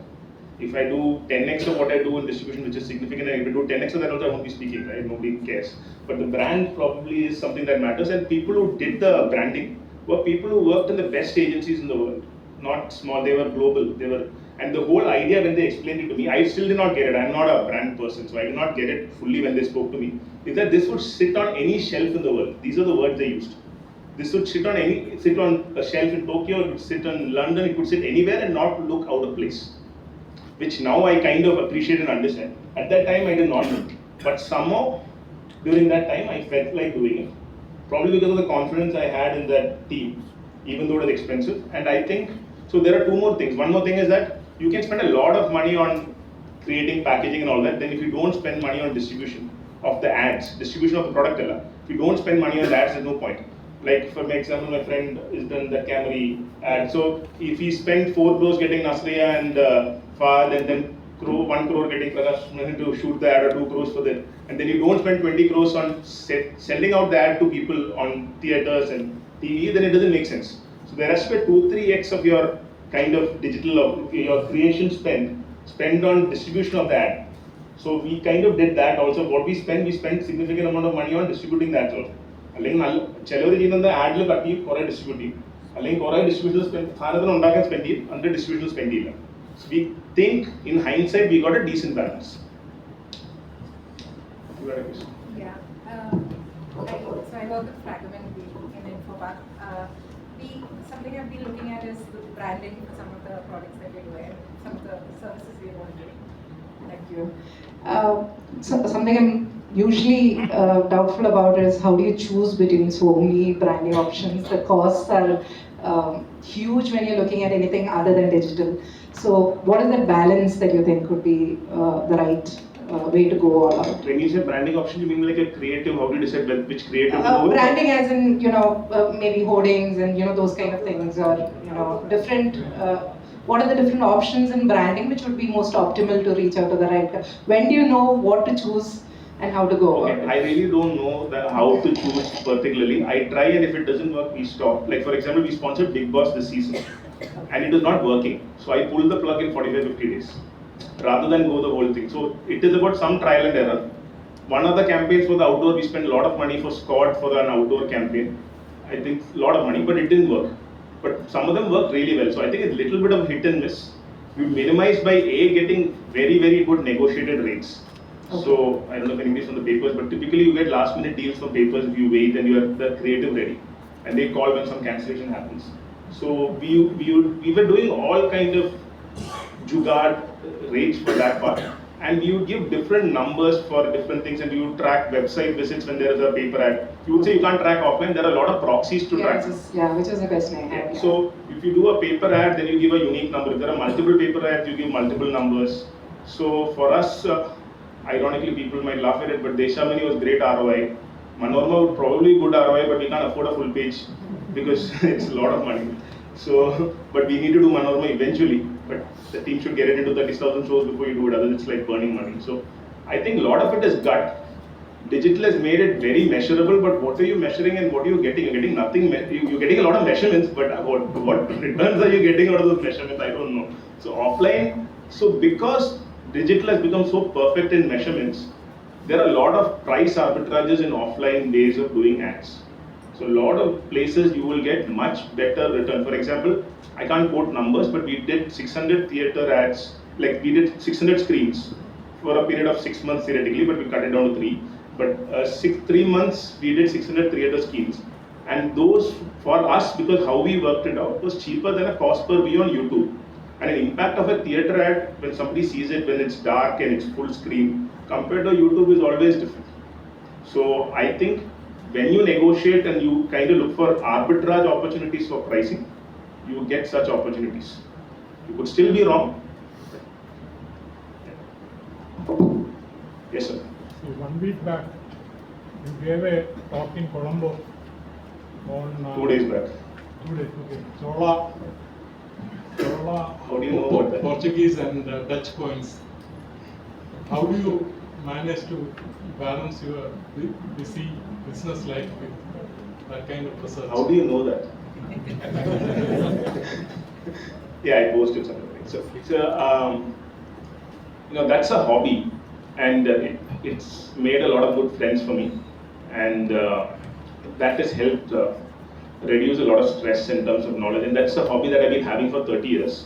If I do 10x of what I do in distribution, which is significant, and if I do 10x of that also, I won't be speaking, right? Nobody cares. But the brand probably is something that matters, and people who did the branding were people who worked in the best agencies in the world. Not small, they were global. And the whole idea when they explained it to me, I still did not get it. I'm not a brand person, so I did not get it fully when they spoke to me. Is that this would sit on any shelf in the world. These are the words they used. This would sit on a shelf in Tokyo, it would sit on London, it could sit anywhere and not look out of place. Which now I kind of appreciate and understand. At that time I did not know. But somehow during that time I felt like doing it. Probably because of the confidence I had in that team, even though it was expensive. And I think, so there are two more things. One more thing is that you can spend a lot of money on creating packaging and all that. Then if you don't spend money on distribution of the ads, distribution of the product, if you don't spend money on the ads, there's no point. Like for example, my friend has done the KMA ad. So if he spent 4 crores getting Nasriya and Fahad, and then 1 crore getting Prakash to shoot the ad, or 2 crores for that, and then you don't spend 20 crores on sending out the ad to people on theaters and TV, then it doesn't make sense. So there has to be 2-3x of your kind of digital, your creation spend on distribution of the ad. So we kind of did that also. What we spend significant amount of money on distributing that also. അല്ലെങ്കിൽ ചിലവർ ചെയ്യുന്നത് ആഡിൽ cut ചെയ്യും, കുറേ distribute ചെയ്യും, അല്ലെങ്കിൽ കുറേ distribution സാധനത്തിന് ഉണ്ടാക്കാൻ സ്പെൻഡ് ചെയ്യും, അതിൻ്റെ ഡിസ്ട്രിബ്യൂഷൻ സ്പെൻഡ് ചെയ്യില്ല. So we think in hindsight we got a decent balance. You got a question? Yeah. So I work with Fragment in Infopath. Something I've been looking at is the branding for some of the products that we're doing, some of the services we're going to do. Thank you. Something I'm usually doubtful about is how do you choose between so many branding options? The costs are huge when you're looking at anything other than digital. So what is that balance that you think could be the right way to go all out? When you say branding option, you mean like a creative? How do you decide which creative to go with? Branding as in, maybe hoardings and, those kind of things, or, different, what are the different options in branding which would be most optimal to reach out to the right? When do you know what to choose and how to go about it? I really don't know how to choose particularly. I try, and if it doesn't work, we stop. Like for example, we sponsored Big Boss this season, and it is not working. So I pulled the plug in 45-50 days, rather than go the whole thing. So it is about some trial and error. One of the campaigns for the outdoor, we spent a lot of money for Scott for an outdoor campaign. I think a lot of money, but it didn't work. But some of them worked really well. So I think it's a little bit of hit and miss. You minimize by getting very, very good negotiated rates. Okay. So I don't know if anything from the papers, but typically you get last minute deals from papers if you wait and you have the creative ready, and they call when some cancellation happens. So we were doing all kind of jugaad rates for that part, and we would give different numbers for different things, and we would track website visits when there is a paper ad. You would say you can't track offline. There are a lot of proxies to track. Which is the question I had. So if you do a paper ad, then you give a unique number. If there are multiple paper ads, you give multiple numbers. So for us, ironically, people might laugh at it, but Deshamani was great ROI. Manorama would probably good ROI, but we can't afford a full page because it's a lot of money. So, but we need to do Manorama eventually. But the team should get it into 30,000 shows before you do it. Otherwise, it's like burning money. So, I think a lot of it is gut. Digital has made it very measurable, but what are you measuring and what are you getting? You're getting nothing. You're getting a lot of measurements, but what returns are you getting out of those measurements? I don't know. So offline. So because digital has become so perfect in measurements, there are a lot of price arbitrages in offline ways of doing ads. So a lot of places you will get much better return. For example, I can't quote numbers, but we did 600 theater ads, like we did 600 screens for a period of 6 months theoretically, but we cut it down to 3. But 3 months we did 600 theater screens, and those for us, because how we worked it out, was cheaper than a cost per view on YouTube. And an impact of a theater ad when somebody sees it when it's dark and it's full screen compared to YouTube is always different. So I think when you negotiate and you kind of look for arbitrage opportunities for pricing, you get such opportunities. You could still be wrong. Yes, sir. So 1 week back, you gave a talk in Colombo on 2 days back. Today, okay. Chola, How do you know about that? Portuguese and Dutch coins. How do you manage to balance your busy business life with that kind of research? How do you know that? Yeah, I posted something. So that's a hobby, and it's made a lot of good friends for me, and that has helped reduce a lot of stress in terms of knowledge. And that's a hobby that I've been having for 30 years.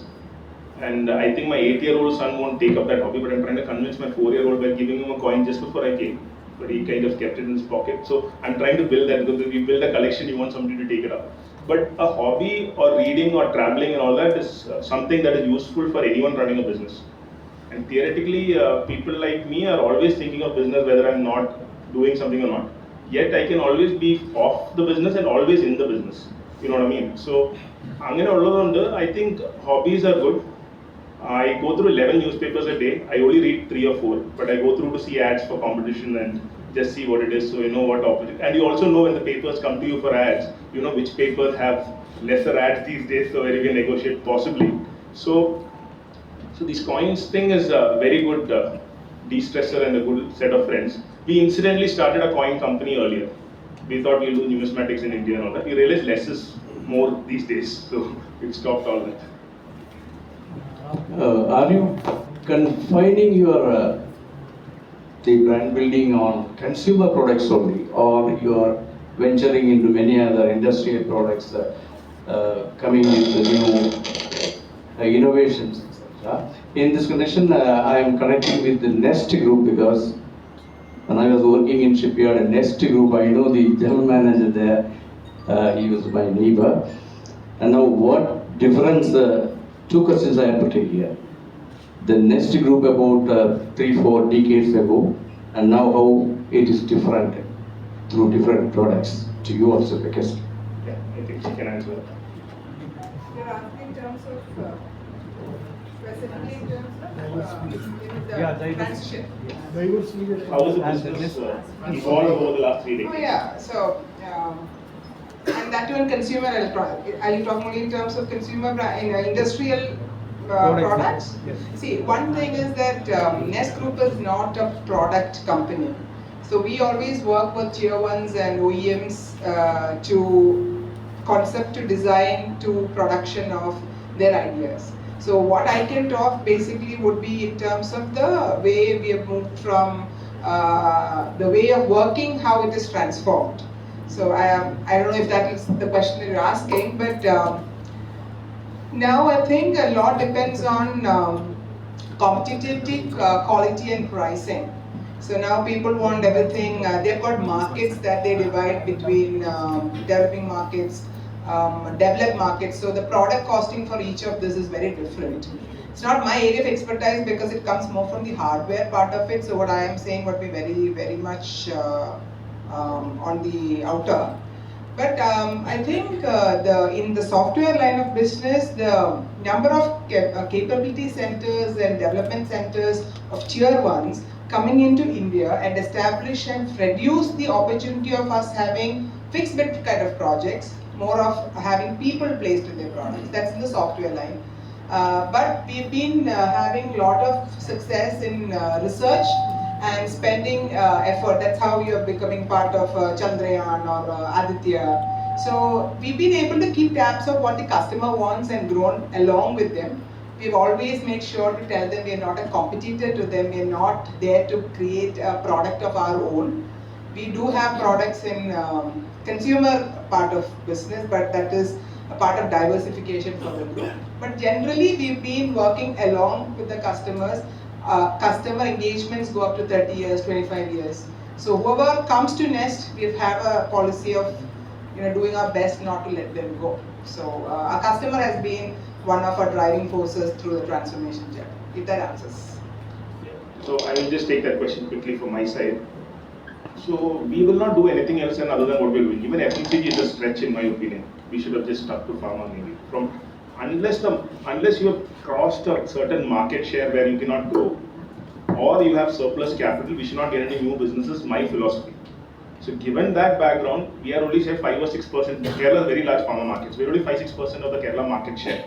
And I think my 8-year-old son won't take up that hobby, but I'm trying to convince my 4-year-old by giving him a coin just before I came. But he kind of kept it in his pocket. So I'm trying to build that, because if you build a collection, you want somebody to take it up. But a hobby or reading or traveling and all that is something that is useful for anyone running a business. And theoretically, people like me are always thinking of business, whether I'm not doing something or not. Yet I can always be off the business and always in the business. You know what I mean? So, I think hobbies are good. I go through 11 newspapers a day. I only read 3 or 4, but I go through to see ads for competition and just see what it is, so you know what opportunity. And you also know when the papers come to you for ads, you know which papers have lesser ads these days, so where you can negotiate possibly. So this coins thing is a very good de-stressor and a good set of friends. We incidentally started a coin company earlier. We thought we'll do numismatics in India and all that. We realized less is more these days, so we've stopped all that. Are you confining your the brand building on consumer products only, or you are venturing into many other industrial products, coming with the new innovations, etc.? In this connection, I am connecting with the Nest Group, because when I was working in shipyard and Nest Group, I know the general manager there. He was my neighbor. And now, what difference? Two questions I have put in here. The Nest Group about 3-4 decades ago, and now how it is different through different products. To you also, because Yeah, I think she can answer that. You're asking in terms of, specifically in terms of, the transition. How has the business evolved over the last 3 decades? Oh yeah, so and that too in consumer electronics. Are you talking only in terms of consumer industrial products? Yes. See, one thing is that Nest Group is not a product company. So we always work with tier 1s and OEMs to concept to design to production of their ideas. So what I can talk basically would be in terms of the way we have moved from the way of working, how it is transformed. So I don't know if that is the question that you're asking, but now I think a lot depends on competitive quality and pricing. So now people want everything, they've got markets that they divide between developing markets, developed markets. So the product costing for each of this is very different. It's not my area of expertise because it comes more from the hardware part of it. So what I am saying would be very, very much on the outer. But I think in the software line of business, the number of capability centers and development centers of tier 1s coming into India and establish and reduce the opportunity of us having fixed bid kind of projects, more of having people placed in their products. That's in the software line. But we've been having a lot of success in research and spending effort. That's how you're becoming part of Chandrayaan or Aditya. So we've been able to keep tabs of what the customer wants and grown along with them. We've always made sure to tell them we are not a competitor to them. We are not there to create a product of our own. We do have products in consumer part of business, but that is a part of diversification for the group. But generally, we've been working along with the customers. Customer engagements go up to 30 years, 25 years. So whoever comes to Nest, we have a policy of doing our best not to let them go. So our customer has been one of our driving forces through the transformation journey, if that answers. So I will just take that question quickly from my side. So we will not do anything else other than what we're doing. Even FMCG is a stretch in my opinion. We should have just stuck to pharma maybe. Unless you have crossed a certain market share where you cannot grow, or you have surplus capital, we should not get into new businesses, my philosophy. So given that background, we are only say 5 or 6%. Kerala is very large pharma markets. We're only 5-6% of the Kerala market share.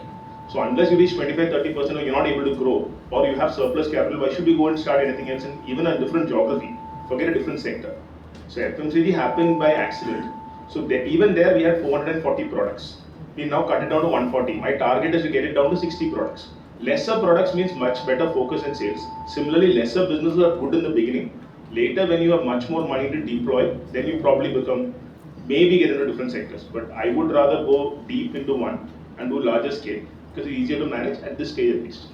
So unless you reach 25-30% or you're not able to grow, or you have surplus capital, why should we go and start anything else in even a different geography? Forget a different sector. So FMCG happened by accident. So even there we had 440 products. We now cut it down to 140. My target is to get it down to 60 products. Lesser products means much better focus and sales. Similarly, lesser businesses are good in the beginning. Later, when you have much more money to deploy, then you probably maybe get into different sectors. But I would rather go deep into one and do larger scale because it's easier to manage at this stage at least.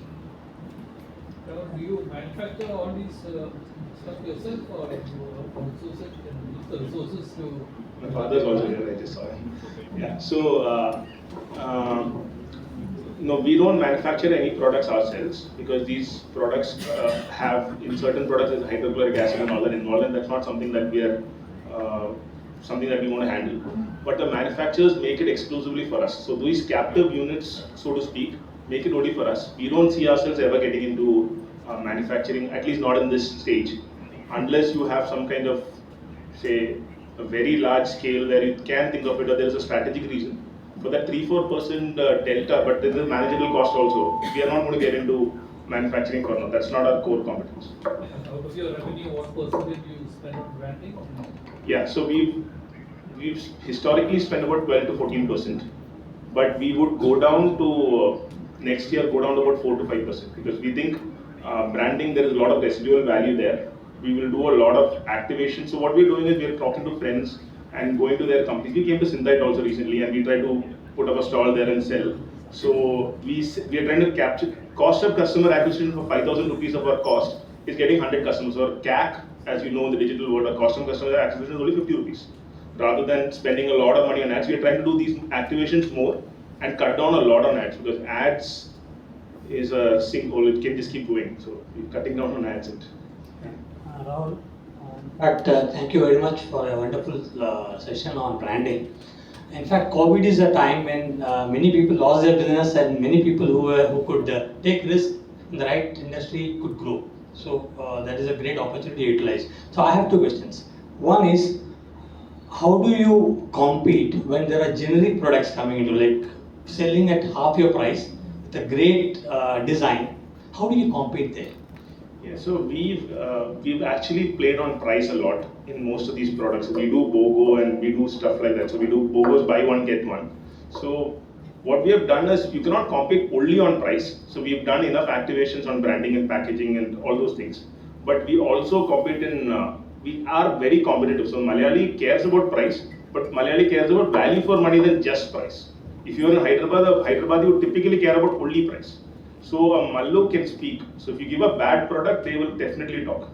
Do you manufacture all these stuff yourself, or you outsource it and use the resources to? My father is also here, I just saw him. Yeah, so no, we don't manufacture any products ourselves because these products have, in certain products, there's hydrochloric acid and all that involved, and that's not something that we are something that we want to handle. But the manufacturers make it exclusively for us. So these captive units, so to speak, make it only for us. We don't see ourselves ever getting into manufacturing, at least not in this stage, unless you have some kind of, say, a very large scale where you can think of it, or there is a strategic reason. For that 3-4% delta, but there is a manageable cost also. We are not going to get into manufacturing for now. That's not our core competence. Out of your revenue, what percentage do you spend on branding? Yeah, so we've historically spent about 12 to 14%, but we would go down to next year go down to about 4 to 5% because we think branding, there is a lot of residual value there. We will do a lot of activation. So what we're doing is we're talking to friends and going to their companies. We came to Synthite also recently and we try to put up a stall there and sell. So we are trying to capture cost of customer acquisition for 5,000 rupees of our cost is getting 100 customers. Or CAC, as you know in the digital world, our cost of customer acquisition is only 50 rupees. Rather than spending a lot of money on ads, we are trying to do these activations more and cut down a lot on ads because ads is a sinkhole, it can just keep going. So we're cutting down on ads. Rahul, in fact, thank you very much for a wonderful session on branding. In fact, COVID is a time when many people lost their business and many people who could take risk in the right industry could grow. So that is a great opportunity to utilize. So I have two questions. One is, how do you compete when there are generic products coming into, like selling at half your price with a great design? How do you compete there? Yeah, so we've actually played on price a lot in most of these products. We do BOGO and we do stuff like that. So we do BOGOs, buy one get one. So what we have done is you cannot compete only on price. So we've done enough activations on branding and packaging and all those things. But we also compete in, we are very competitive. So Malayali cares about price, but Malayali cares about value for money than just price. If you're in Hyderabad, you would typically care about only price. So a Mallu can speak. So if you give a bad product, they will definitely talk.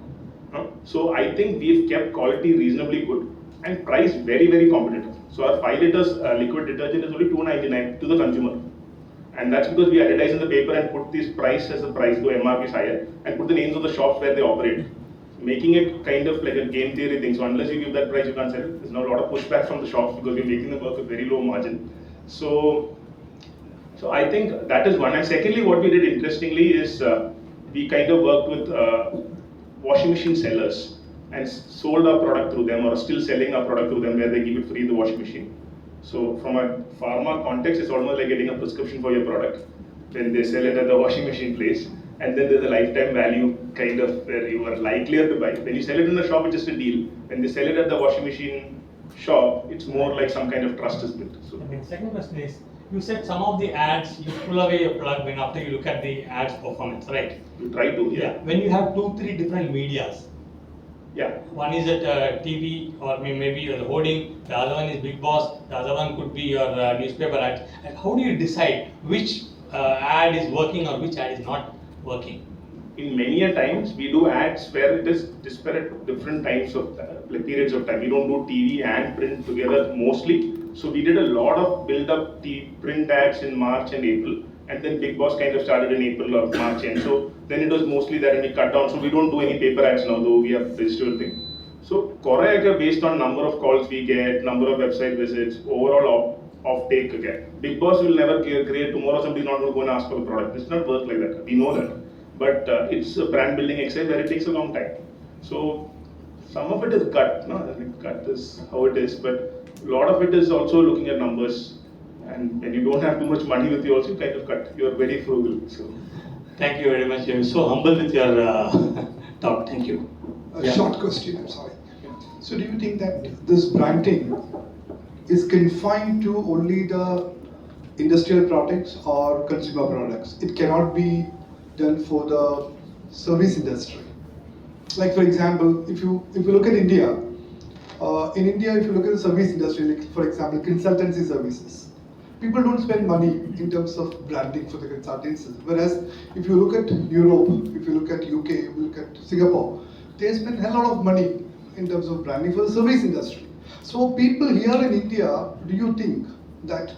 So I think we've kept quality reasonably good and price very, very competitive. So our 5 liters liquid detergent is only $2.99 to the consumer. And that's because we advertise in the paper and put this price as a price, though MRP is higher, and put the names of the shops where they operate. Making it kind of like a game theory thing. So unless you give that price, you can't sell it. There's now a lot of pushback from the shops because we're making them work with very low margin. So I think that is one. And secondly, what we did interestingly is we kind of worked with washing machine sellers and sold our product through them or still selling our product through them where they give it free in the washing machine. So from a pharma context, it's almost like getting a prescription for your product when they sell it at the washing machine place. And then there's a lifetime value kind of where you are likelier to buy. When you sell it in the shop, it's just a deal. When they sell it at the washing machine shop, it's more like some kind of trust is built. So the second question is, you said some of the ads, you pull away your plug when after you look at the ads performance, right? You try to, yeah. When you have 2-3 different medias. Yeah. One is at TV or maybe the hoarding, the other one is Big Boss, the other one could be your newspaper ads. And how do you decide which ad is working or which ad is not working? In many a times, we do ads where it is disparate different times of like periods of time. We don't do TV and print together mostly. So we did a lot of build-up print ads in March and April, and then Big Boss kind of started in April or March end. So then it was mostly that, and we cut down. So we don't do any paper ads now, though we have digital thing. So Korea, based on number of calls we get, number of website visits, overall off-take again. Big Boss will never create tomorrow. Somebody's not going to go and ask for the product. It's not work like that. We know that. But it's a brand building exercise where it takes a long time. So some of it is gut, no? I mean, gut is how it is, but a lot of it is also looking at numbers. And when you don't have too much money with you, also you kind of cut. You are very frugal. So. Thank you very much. You're so humble with your talk. Thank you. A short question, I'm sorry. So do you think that this branding is confined to only the industrial products or consumer products? It cannot be done for the service industry. Like for example, if you look at India, in India, if you look at the service industry, like for example, consultancy services, people don't spend money in terms of branding for the consultancies. Whereas if you look at Europe, if you look at UK, if you look at Singapore, they spend a lot of money in terms of branding for the service industry. So people here in India, do you think that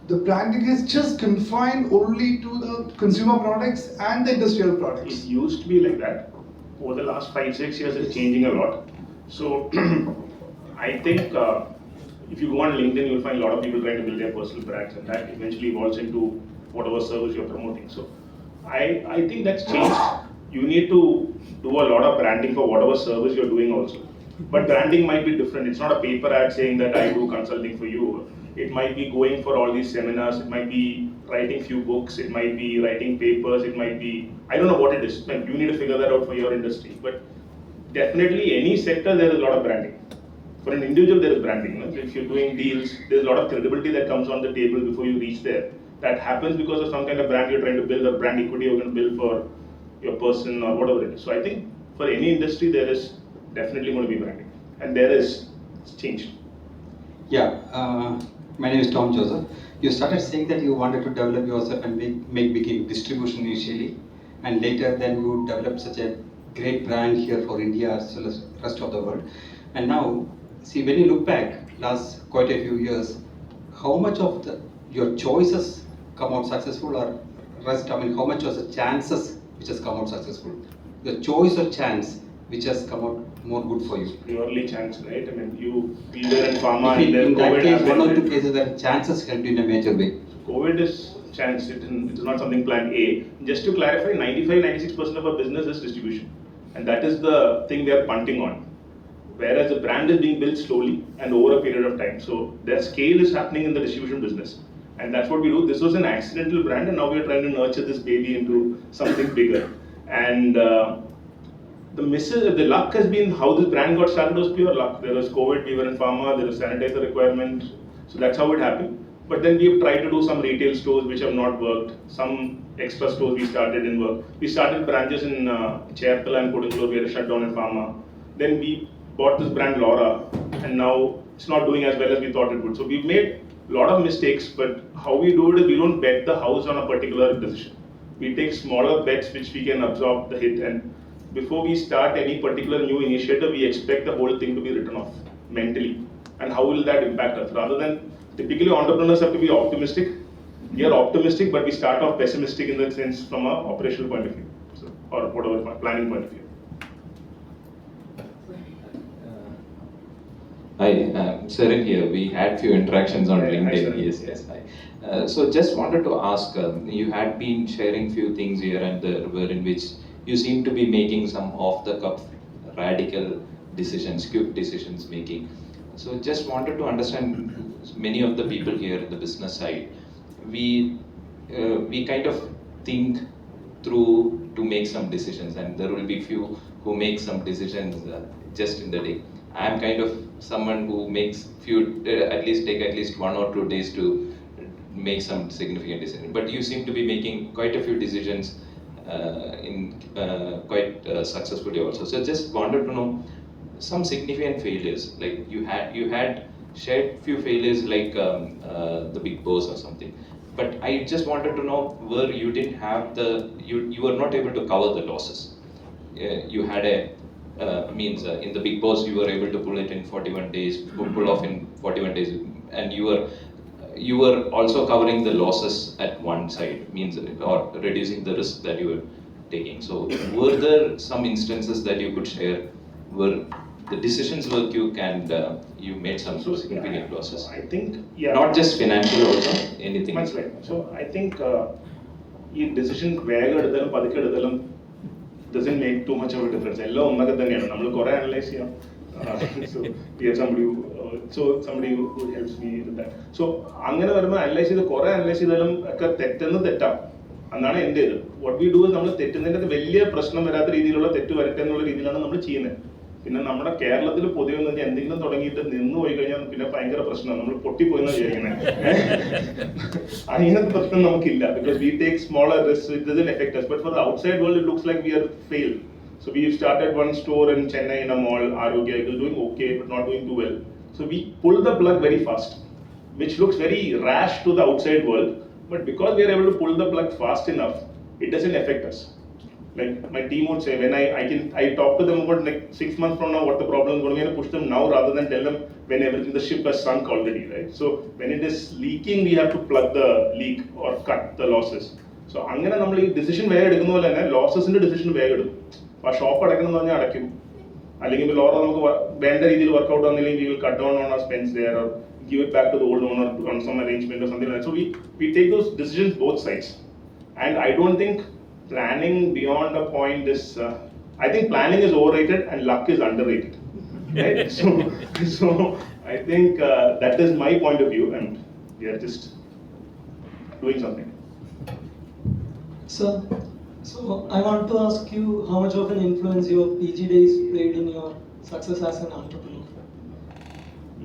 the branding is just confined only to the consumer products and the industrial products? It used to be like that. Over the last 5-6 years, it's changing a lot. So I think if you go on LinkedIn, you'll find a lot of people trying to build their personal brands, and that eventually evolves into whatever service you're promoting. So I think that's changed. You need to do a lot of branding for whatever service you're doing also. But branding might be different. It's not a paper ad saying that I do consulting for you. It might be going for all these seminars. It might be writing few books. It might be writing papers. It might be, I don't know what it is. You need to figure that out for your industry. But definitely any sector, there is a lot of branding. For an individual, there is branding. No? If you're doing deals, there's a lot of credibility that comes on the table before you reach there. That happens because of some kind of brand you're trying to build, or brand equity you're going to build for your person or whatever it is. So I think for any industry, there is definitely going to be branding. And there is change. Yeah, my name is Tom Joseph. You started saying that you wanted to develop yourself and make big distribution initially, and later then you developed such a great brand here for India as well as rest of the world. And now, see, when you look back last quite a few years, how much of your choices come out successful, or rest? I mean, how much of the chances which has come out successful? The choice or chance which has come out more good for you? Purely chance, right? I mean, you either in pharma If and then in that COVID case, happened. one or two cases where chances helped in a major way. COVID is chance. It is not something planned A. Just to clarify, 95-96% of our business is distribution, and that is the thing we are punting on. Whereas the brand is being built slowly and over a period of time. So their scale is happening in the distribution business, and that's what we do. This was an accidental brand, and now we are trying to nurture this baby into something bigger. And the luck has been how this brand got started was pure luck. There was COVID, we were in pharma, there was sanitizer requirement, so that's how it happened. But then we have tried to do some retail stores which have not worked. Some extra stores we started in work. We started branches in Cherthala and Kodungallur, we had a shutdown in pharma. Then we bought this brand Laura, and now it's not doing as well as we thought it would. So we've made a lot of mistakes, but how we do it is we don't bet the house on a particular decision. We take smaller bets which we can absorb the hit, and before we start any particular new initiative, we expect the whole thing to be written off mentally. And how will that impact us? Rather than, typically entrepreneurs have to be optimistic. We are optimistic, but we start off pessimistic in the sense from an operational point of view, so, or whatever, planning point of view. Hi, Sarin here. We had few interactions on LinkedIn. Yes. Hi. So just wanted to ask, you had been sharing few things here and there, in which you seem to be making some off-the-cuff, radical decisions, quick decisions making. So just wanted to understand, many of the people here in the business side, we kind of think through to make some decisions, and there will be few who make some decisions just in the day. I am kind of someone who makes few, at least 1 or 2 days to make some significant decision. But you seem to be making quite a few decisions quite successfully also. So just wanted to know some significant failures. Like you had shared few failures like the Big Boss or something. But I just wanted to know where you didn't have you were not able to cover the losses. You had in the Big Boss you were able to pull it in 41 days, pull off in 41 days, and you were also covering the losses at one side, or reducing the risk that you were taking. So were there some instances that you could share where the decisions were quick and you made some significant losses? I think, not just financial, also anything. Much like. So I think decision doesn't make too much of a difference. We analyze So we have somebody who helps me with that. So അങ്ങനെ വരുമ്പോൾ analyse ചെയ്ത് കുറെ analyse ചെയ്താലും ഒക്കെ തെറ്റെന്ന് തെറ്റാം. അതാണ് എൻ്റെ ഇത്. വാട്ട് വി ഡു നമ്മൾ തെറ്റുന്നതിൻ്റെ വലിയ പ്രശ്നം വരാത്ത രീതിയിലുള്ള തെറ്റ് വരട്ടെ എന്നുള്ള രീതിയിലാണ് നമ്മൾ ചെയ്യുന്നത്. പിന്നെ നമ്മുടെ കേരളത്തിൽ പൊതുവെ എന്ന് പറഞ്ഞാൽ എന്തെങ്കിലും തുടങ്ങിയിട്ട് നിന്ന് പോയി കഴിഞ്ഞാൽ പിന്നെ ഭയങ്കര പ്രശ്നമാണ്. നമ്മൾ പൊട്ടിപ്പോയെന്നാണ് വിചാരിക്കുന്നത്. അങ്ങനത്തെ പ്രശ്നം നമുക്കില്ല. Because we take smaller risk, it doesn't effect us. But for the outside world it looks like we are failed. So we started one store in Chennai in a mall, Arogya. It was doing okay but not doing too well. So we pulled the plug very fast, which looks very rash to the outside world. But because we are able to pull the plug fast enough, it doesn't affect us. Like my team would say, when I talk to them about like 6 months from now what the problem is going to be, and push them now rather than tell them when everything, the ship has sunk already, right? So when it is leaking, we have to plug the leak or cut the losses. So അങ്ങനെ നമ്മൾ ഈ decision വേഗം എടുക്കുന്ന പോലെ തന്നെ ലോസസിന്റെ decision വേഗം എടുക്കും. ആ ഷോപ്പ് അടയ്ക്കണം എന്ന് പറഞ്ഞാൽ അടയ്ക്കും. അല്ലെങ്കിൽ ലോറ നമുക്ക് വേണ്ട രീതിയിൽ വർക്ക്ഔട്ട് വന്നില്ലെങ്കിൽ we will cut down on our spends there or give it back to the old owner on some arrangement or something like that. So we take those decisions both sides. And I don't think planning beyond a point is, I think planning is overrated and luck is underrated. Right? So I think that is my point of view, and we are just doing something. So I want to ask you how much of an influence your PG days played in your success as an entrepreneur.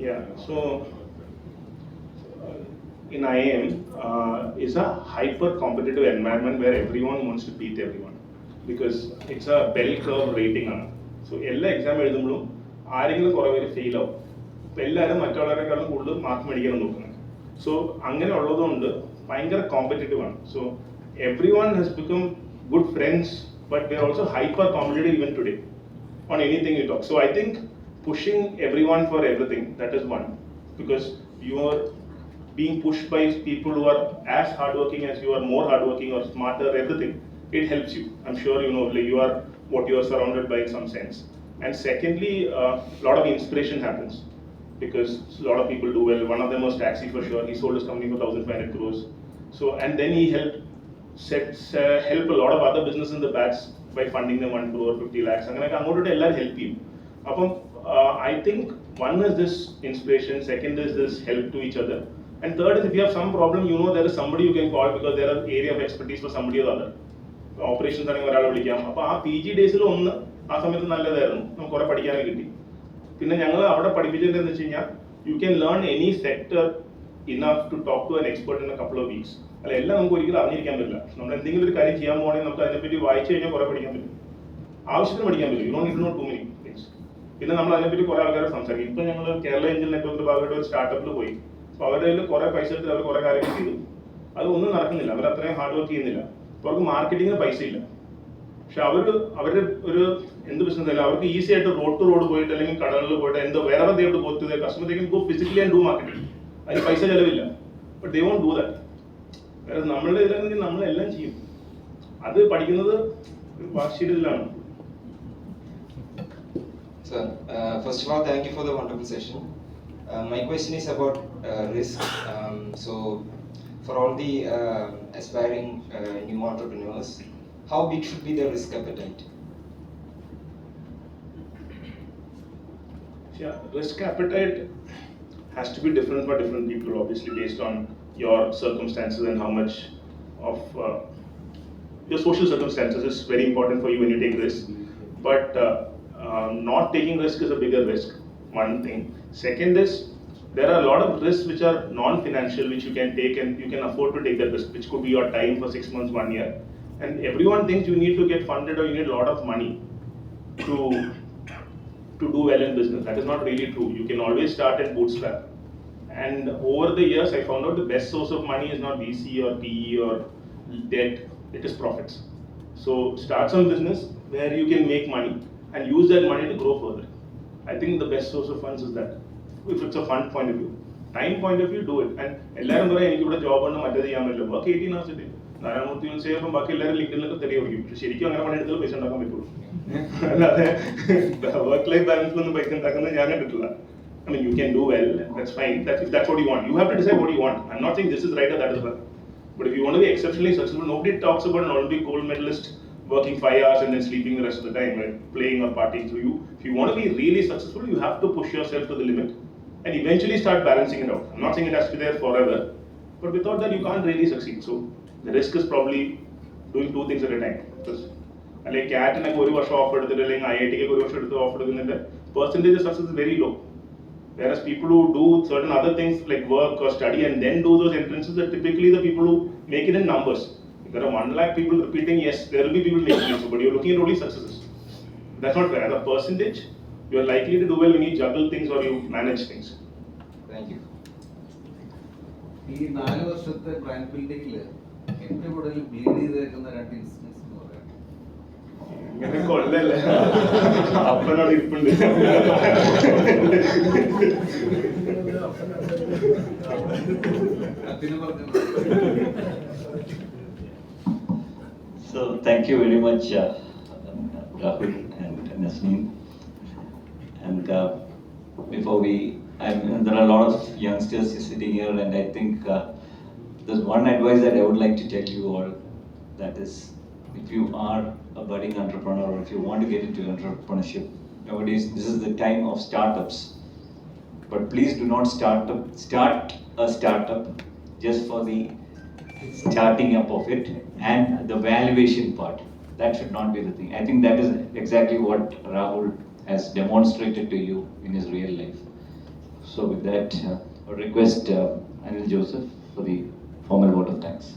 Yeah, so in IIM is a hyper competitive environment where everyone wants to beat everyone because it's a bell curve rating ആണ്. So എല്ലാ exam എഴുതുമ്പോഴും ആരെങ്കിലും കുറേ പേര് fail ആവും. അപ്പോൾ എല്ലാവരും മറ്റുള്ളവരെക്കാളും കൂടുതൽ മാർക്ക് മേടിക്കണം നോക്കുന്നത്. സോ അങ്ങനെ ഉള്ളതുകൊണ്ട് ഭയങ്കര കോമ്പറ്റീറ്റീവ് ആണ്. So everyone has become good friends, but they are also hyper competitive even today on anything you talk. So I think pushing everyone for everything, that is one, because you are being pushed by people who are as hardworking as you are, more hardworking or smarter, everything. It helps you. I'm sure you know, like you are what you are surrounded by in some sense. And secondly, a lot of inspiration happens because a lot of people do well. One of them was Taxi for sure. He sold his company for 1,500 crores. So and then he help a lot of other business in the batch by funding them 1 crore 50 lakhs. അങ്ങനെയൊക്കെ അങ്ങോട്ട് എല്ലാവരും help ചെയ്യും. അപ്പം I think one is this inspiration, second is this help to each other, and third is if you have some problem, you know there is somebody you can call because there are area of expertise for somebody or other. Operations ആണെങ്കിൽ ഒരാളെ വിളിക്കാം. അപ്പോൾ ആ PG ഡേയ്സിൽ ഒന്ന് ആ സമയത്ത് നല്ലതായിരുന്നു, നമുക്ക് കുറെ പഠിക്കാനൊക്കെ കിട്ടി. പിന്നെ ഞങ്ങൾ അവിടെ പഠിപ്പിച്ചതെന്ന് വെച്ച് കഴിഞ്ഞാൽ you can learn any sector enough to talk to an expert in a couple of weeks. അല്ല എല്ലാം നമുക്ക് ഒരിക്കലും അറിഞ്ഞിരിക്കാൻ പറ്റില്ല. നമ്മൾ എന്തെങ്കിലും ഒരു കാര്യം ചെയ്യാൻ പോകണമെങ്കിൽ നമുക്ക് അതിനെപ്പറ്റി വായിച്ചു കഴിഞ്ഞാൽ കുറെ പഠിക്കാൻ പറ്റും, ആവശ്യത്തിന് പഠിക്കാൻ പറ്റും. You don't need to know too many things. പിന്നെ നമ്മൾ അതിനെപ്പറ്റി കുറെ ആൾക്കാരെ സംസാരിക്കും. ഇപ്പം ഞങ്ങൾ കേരള ഏഞ്ചൽ നെറ്റ്വർക്കിന്റെ ഭാഗമായിട്ട് ഒരു സ്റ്റാർട്ടപ്പിൽ പോയി. അപ്പോൾ അവരുടെ കയ്യിൽ കുറെ പൈസ എടുത്ത് അവർ കുറെ കാര്യങ്ങൾ ചെയ്തു. അതൊന്നും നടക്കുന്നില്ല, അവർ അത്രയും ഹാർഡ് വർക്ക് ചെയ്യുന്നില്ല. അപ്പോൾ അവർക്ക് മാർക്കറ്റിങ്ങിന് പൈസ ഇല്ല. പക്ഷെ അവരുടെ ഒരു എന്ത് ബിസിനസ് അല്ല, അവർക്ക് ഈസി ആയിട്ട് റോഡ് ടു റോഡ് പോയിട്ട് അല്ലെങ്കിൽ കടകളിൽ പോയിട്ട് എന്തോ വേറെ they ought go to the customer, they can go physically and do marketing. അതിന് പൈസ ചിലവില്ല. But they won't do that. നമ്മളുടെ ഇതിലാണെങ്കിൽ നമ്മളെല്ലാം ചെയ്യും. അത് പഠിക്കുന്നത് വാശിയിലാണ്. Sir, first of all, thank you for the wonderful session. My question is about risk. So, for all the aspiring new entrepreneurs, how big should be the risk appetite? Yeah, risk appetite has to be different for different people, obviously based on your circumstances and how much of your social circumstances is very important for you when you take risk. But not taking risk is a bigger risk, one thing. Second is there are a lot of risks which are non-financial which you can take and you can afford to take that risk, which could be your time for 6 months, 1 year. And everyone thinks you need to get funded or you need a lot of money to do well in business. That is not really true. You can always start and bootstrap. And over the years, I found out the best source of money is not VC or PE or debt, it is profits. So start some business where you can make money and use that money to grow further. I think the best source of funds is that. If it's a fund point of view. Time point of view, do it. And എല്ലാവരും പറയാം എനിക്ക് ഇവിടെ job ഉണ്ട് മറ്റേത് ചെയ്യാൻ പറ്റില്ല. Work 18 hours a day. Narayana Murthy use ചെയ്യുമ്പോൾ ബാക്കി എല്ലാവരും ലിങ്ക്ഡിനിലൊക്കെ തെളിയിക്കും. പക്ഷെ ശരിക്കും അങ്ങനെ പണിയെടുത്താൽ പൈസ ഉണ്ടാക്കാൻ പറ്റുള്ളൂ. അല്ലാതെ വർക്ക് ലൈഫ് ബാലൻസിലൊന്നും പൈസ ഉണ്ടാക്കുന്നത് ഞാൻ കണ്ടിട്ടില്ല. I mean, you can do well, that's fine. If that's what you want. You have to decide what you want. I'm not saying this is right or that is right. But if you want to be exceptionally successful, nobody talks about an Olympic gold medalist working 5 hours and then sleeping the rest of the time, right? Playing or partying. So if you want to be really successful, you have to push yourself to the limit and eventually start balancing it out. I'm not saying it has to be there forever, but without that you can't really succeed. So the risk is probably doing 2 things at a time. Because like cat and ഒരു വർഷം of എടുത്തിട്ട് അല്ലെങ്കിൽ IIT ഒരു വർഷം എടുത്ത് of എടുക്കുന്നതിന്റെ percentage of success is very low. Whereas people who do certain other things like work or study and then do those entrances are typically the people who make it in numbers. If there are 1 lakh people repeating, yes, there will be people making it, but you're looking at only successes. That's not fair. As a percentage, you're likely to do well when you juggle things or you manage things. Thank you. ഈ 4 വർഷത്തെ brand ബിൽഡിംഗിൽ ഏറ്റവും കൂടുതൽ Bede ചെയ്തേക്കുന്ന 2 incidents എന്ന് പറയാം. ഇങ്ങനെ കൊല്ലല്ലേ അപ്പനോട് ഇരിപ്പുണ്ട്. So thank you very much, Rahul and Nazneen. And before there are a lot of youngsters sitting here, and I think there's one advice that I would like to tell you all. That is, if you are a budding entrepreneur or if you want to get into entrepreneurship, nowadays this is the time of startups. But please do not start a startup just for the starting up of it and the valuation part. That should not be the thing. I think that is exactly what Rahul has demonstrated to you in his real life. So with that, I request Anil Joseph for the formal vote of thanks.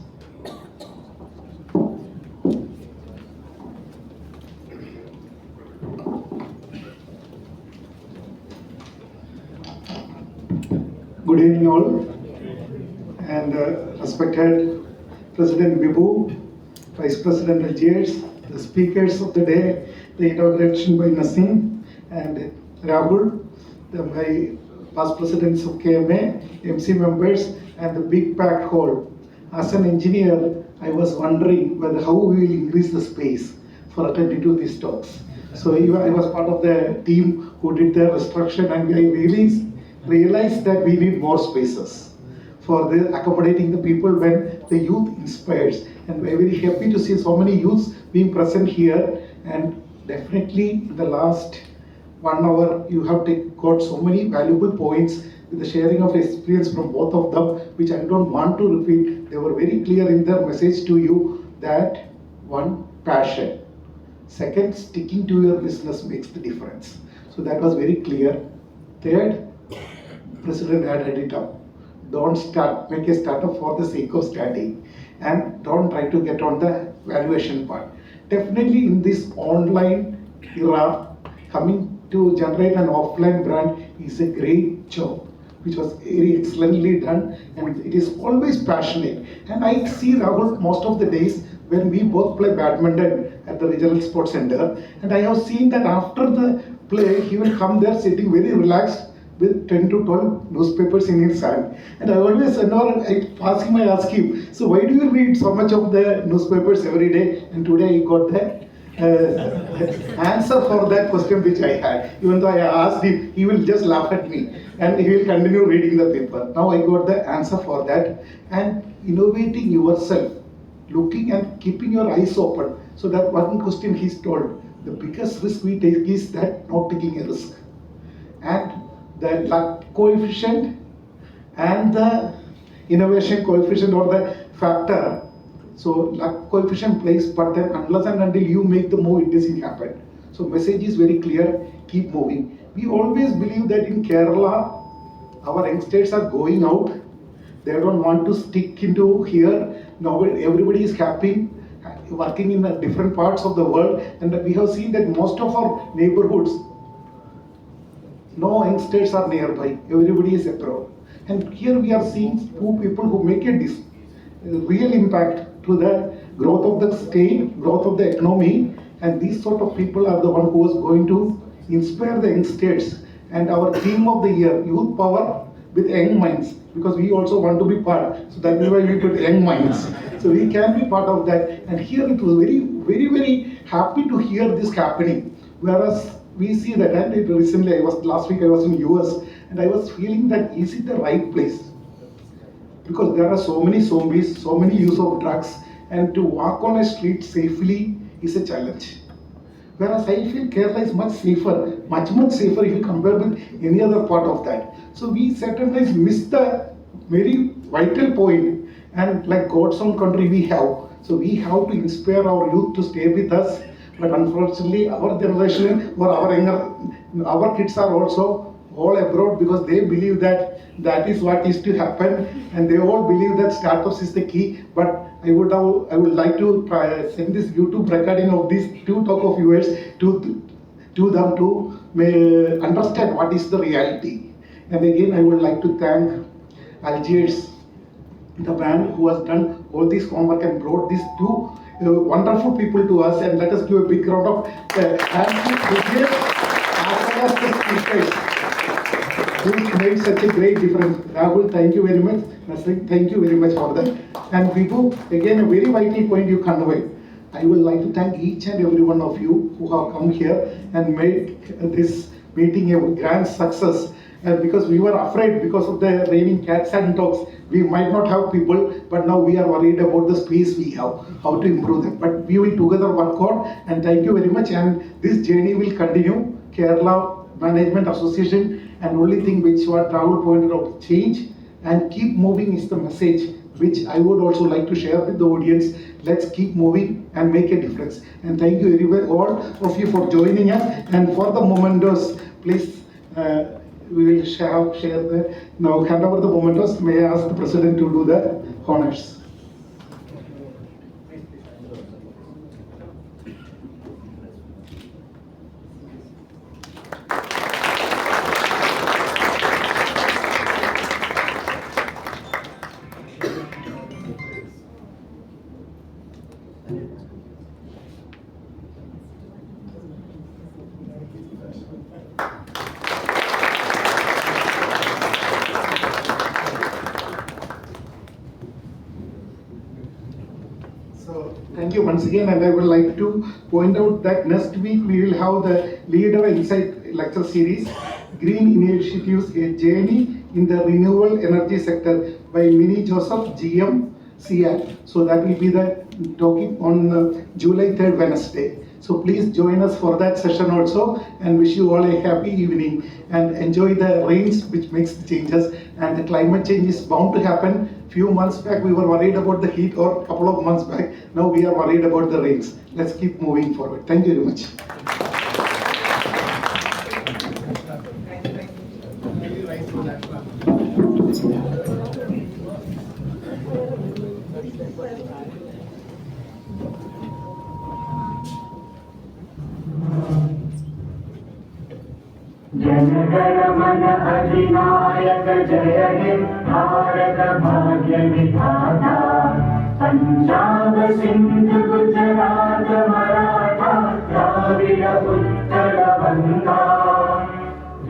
Good evening all, and respected President Bibu, Vice President Algiers, the speakers of the day, the inauguration by Nazneen and Rahul, my past presidents of KMA, MC members, and the big packed hall. As an engineer, I was wondering how we will increase the space for attending to these talks. So I was part of the team who did the restructure, and I realized that we need more spaces for accommodating the people when the youth inspires. And we're very happy to see so many youths being present here. And definitely in the last 1 hour, you have got so many valuable points with the sharing of experience from both of them, which I don't want to repeat. They were very clear in their message to you that 1, passion. 2, sticking to your business makes the difference. So that was very clear. 3rd, President added it up. Don't make a startup for the sake of starting, and don't try to get on the valuation part. Definitely in this online era, coming to generate an offline brand is a great job, which was very excellently done, and it is always passionate. And I see Rahul most of the days when we both play badminton at the regional sports center, and I have seen that after the play, he will come there sitting very relaxed with 10 to 12 newspapers in his hand. And I always, whenever I pass him, I ask him, so why do you read so much of the newspapers every day? And today he got the answer for that question which I had. Even though I asked him, he will just laugh at me and he will continue reading the paper. Now I got the answer for that. And innovating yourself, looking and keeping your eyes open. So that one question he's told, the biggest risk we take is that not taking a risk. And the luck coefficient and the innovation coefficient or the factor. So luck coefficient plays, but then unless and until you make the move, it doesn't happen. So message is very clear, keep moving. We always believe that in Kerala, our youngsters are going out. They don't want to stick into here. Now everybody is happy, working in the different parts of the world. And we have seen that most of our neighborhoods, no youngsters are nearby, everybody is abroad. And here we are seeing 2 people who make a real impact to the growth of the state, growth of the economy, and these sort of people are the one who is going to inspire the youngsters. And our theme of the year, youth power with young minds, because we also want to be part. So that is why we put young minds. So we can be part of that. And here it was very, very, very happy to hear this happening. Whereas we see that, and recently last week I was in US, and I was feeling that is it the right place? Because there are so many zombies, so many use of drugs, and to walk on a street safely is a challenge. Whereas I feel Kerala is much safer, much safer if you compare with any other part of that. So we sometimes miss the very vital point, and like God's own country we have. So we have to inspire our youth to stay with us. But unfortunately, our generation or our kids are also all abroad because they believe that that is what is to happen, and they all believe that startups is the key. But I would like to send this YouTube recording of these two talk of yours to them to understand what is the reality. And again, I would like to thank Algiers, the man who has done all this homework and brought these two wonderful people to us. And let us give a big round of hands to Algiers as well as the speakers who made such a great difference. Rahul, thank you very much. Nazneen, thank you very much for that. And Vibhu, again, a very vital point you conveyed. I would like to thank each and every one of you who have come here and made this meeting a grand success. And because we were afraid because of the raining cats and dogs, we might not have people, but now we are worried about the space we have, how to improve that. But we will together work on, and thank you very much. And this journey will continue. Kerala Management Association, and only thing which what Rahul pointed out, change and keep moving is the message which I would also like to share with the audience. Let's keep moving and make a difference. And thank you very much all of you for joining us. And for the mementos, please, we will share the, now hand over the mementos. May I ask the President to do the honors. Thank you once again, and I would like to point out that next week we will have the Leader Insight lecture series, Green Initiatives, a Journey in the Renewable Energy Sector by Minnie Joseph, GM, CR. So that will be the talking on July 3rd, Wednesday. So please join us for that session also, and wish you all a happy evening and enjoy the rains which makes the changes. And the climate change is bound to happen. Few months back we were worried about the heat, or a couple of months back, now we are worried about the rains. Let's keep moving forward. Thank you very much. Jana Gana Mana अधिनायक जय हे भारत भाग्य विधाता पंजाब सिंध गुजरात मराठा द्राविड उत्कल बंगा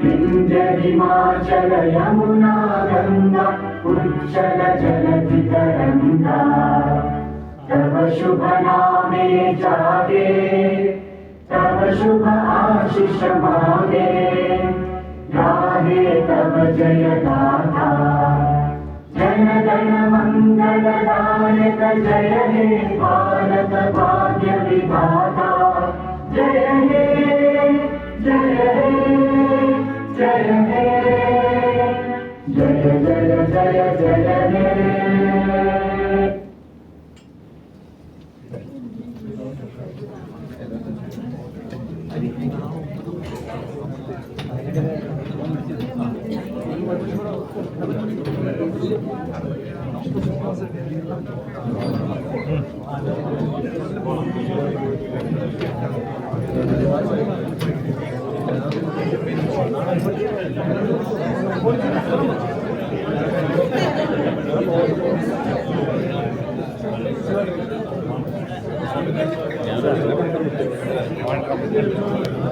विंध्य हिमाचल यमुना गंगा उच्चल जलधि तरंगा तव शुभ नामे जागे तब शुभ आशीष मांगे गाहे तब जय गाथा जन गण मंगल दायक जय हे भारत भाग्य विधाता जय हे जय हे जय हे जय जय जय जय हे Yeah.